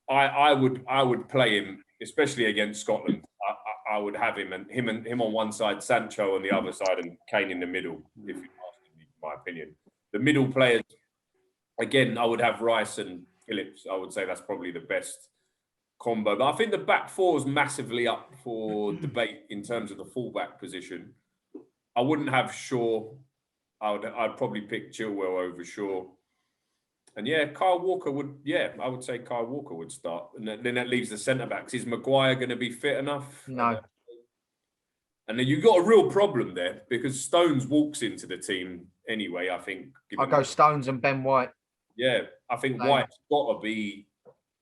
I would play him, especially against Scotland. I would have him on one side, Sancho on the other side, and Kane in the middle. If you ask me, my opinion, the middle players again, I would have Rice and Phillips. I would say that's probably the best combo. But I think the back four is massively up for debate in terms of the fullback position. I wouldn't have Shaw. I'd probably pick Chilwell over Shaw. And Kyle Walker would. Yeah, I would say Kyle Walker would start, and then that leaves the centre backs. Is Maguire going to be fit enough? No. And then you've got a real problem there because Stones walks into the team anyway. I think. I'll go Stones and Ben White. Yeah, I think White's got to be.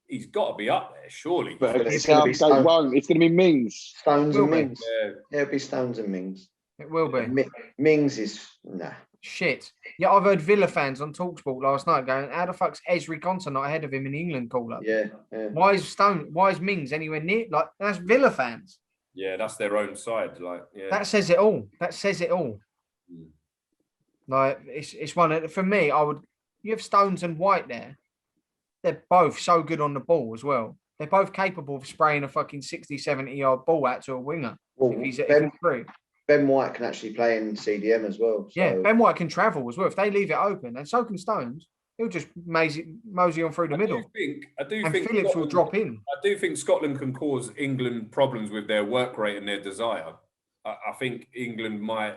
He's got to be up there, surely. But it's going to be Mings. Stones and Mings. Yeah, it'll be Stones and Mings. It will be. Mings is nah. Shit. Yeah, I've heard Villa fans on TalkSport last night going, how the fuck's Esri Konsa not ahead of him in the England call-up? Yeah. Why is Mings anywhere near? Like, that's Villa fans. Yeah, that's their own side. That says it all. Like, it's one for me, you have Stones and White there. They're both so good on the ball as well. They're both capable of spraying a fucking 60, 70-yard ball out to a winger. Well, if he's free. Ben White can actually play in CDM as well. So. Yeah, Ben White can travel as well. If they leave it open, and so can Stones, he'll just mosey on through the middle. I do think Phillips Scotland will drop in. I do think Scotland can cause England problems with their work rate and their desire. I think England might,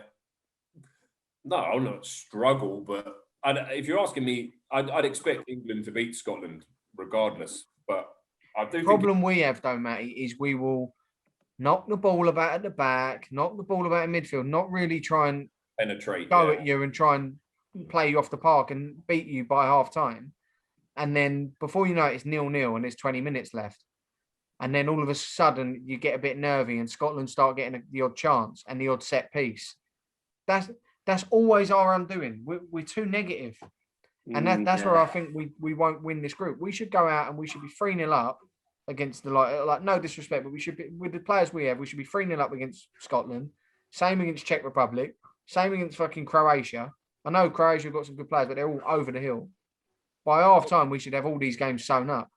no, not struggle, but if you're asking me, I'd expect England to beat Scotland regardless. But I do. The problem we have, though, Matty, is we will knock the ball about at the back, knock the ball about in midfield, not really try and penetrate, go at you and try and play you off the park and beat you by half time. And then before you know it, it's 0-0 and there's 20 minutes left. And then all of a sudden you get a bit nervy and Scotland start getting the odd chance and the odd set piece. That's always our undoing. We're too negative. And that's where I think we won't win this group. We should go out and we should be 3-0 up against the like no disrespect, but we should be with the players we have. We should be 3-0 up against Scotland. Same against Czech Republic. Same against fucking Croatia. I know Croatia have got some good players, but they're all over the hill. By half time, we should have all these games sewn up.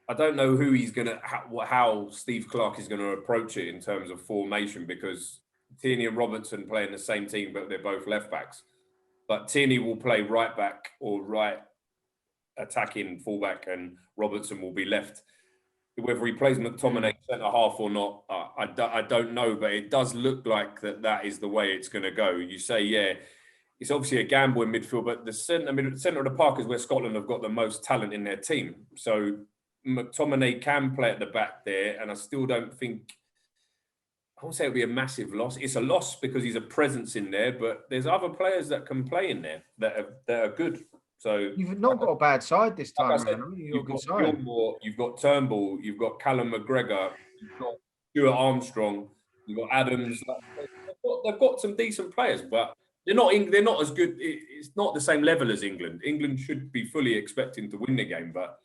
I don't know who he's going to, how Steve Clarke is going to approach it in terms of formation, because Tierney and Robertson play in the same team, but they're both left backs. But Tierney will play right back or right attacking fullback, and Robertson will be left. Whether he plays McTominay centre half or not, I don't know, but it does look like that is the way it's going to go. You say, yeah, it's obviously a gamble in midfield, but the centre of the park is where Scotland have got the most talent in their team. So McTominay can play at the back there, and I still don't think, I won't say it'll be a massive loss. It's a loss because he's a presence in there, but there's other players that can play in there that are good. So you've not got a bad side this time. Like you've got Gilmore, you've got Turnbull, you've got Callum McGregor, you've got Stuart Armstrong, you've got Adams. They've got some decent players, but they're not as good. It's not the same level as England. England should be fully expecting to win the game, but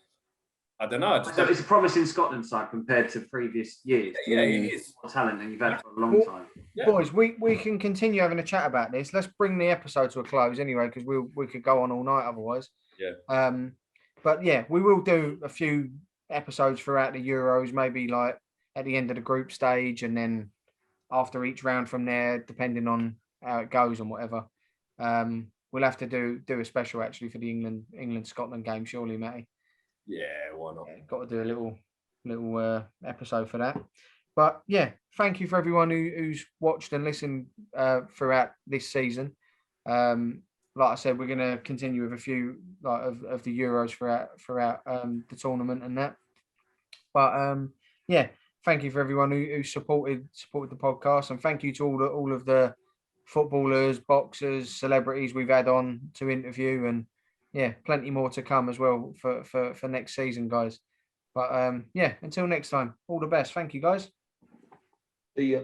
I don't know. It's a promising Scotland side compared to previous years. Yeah, it is. Talent than you've had for a long time. Yeah. Boys, we can continue having a chat about this. Let's bring the episode to a close anyway, because we could go on all night otherwise. Yeah. But yeah, we will do a few episodes throughout the Euros, maybe like at the end of the group stage, and then after each round from there, depending on how it goes and whatever. We'll have to do a special actually for the England-Scotland game, surely, Matty. Yeah, why not? Yeah, got to do a little episode for that. But yeah, thank you for everyone who's watched and listened throughout this season. Like I said, we're going to continue with a few of the Euros throughout the tournament and that. But yeah, thank you for everyone who supported the podcast, and thank you to all of the footballers, boxers, celebrities we've had on to interview, and yeah, plenty more to come as well for next season, guys. But yeah, until next time, all the best. Thank you, guys. See ya.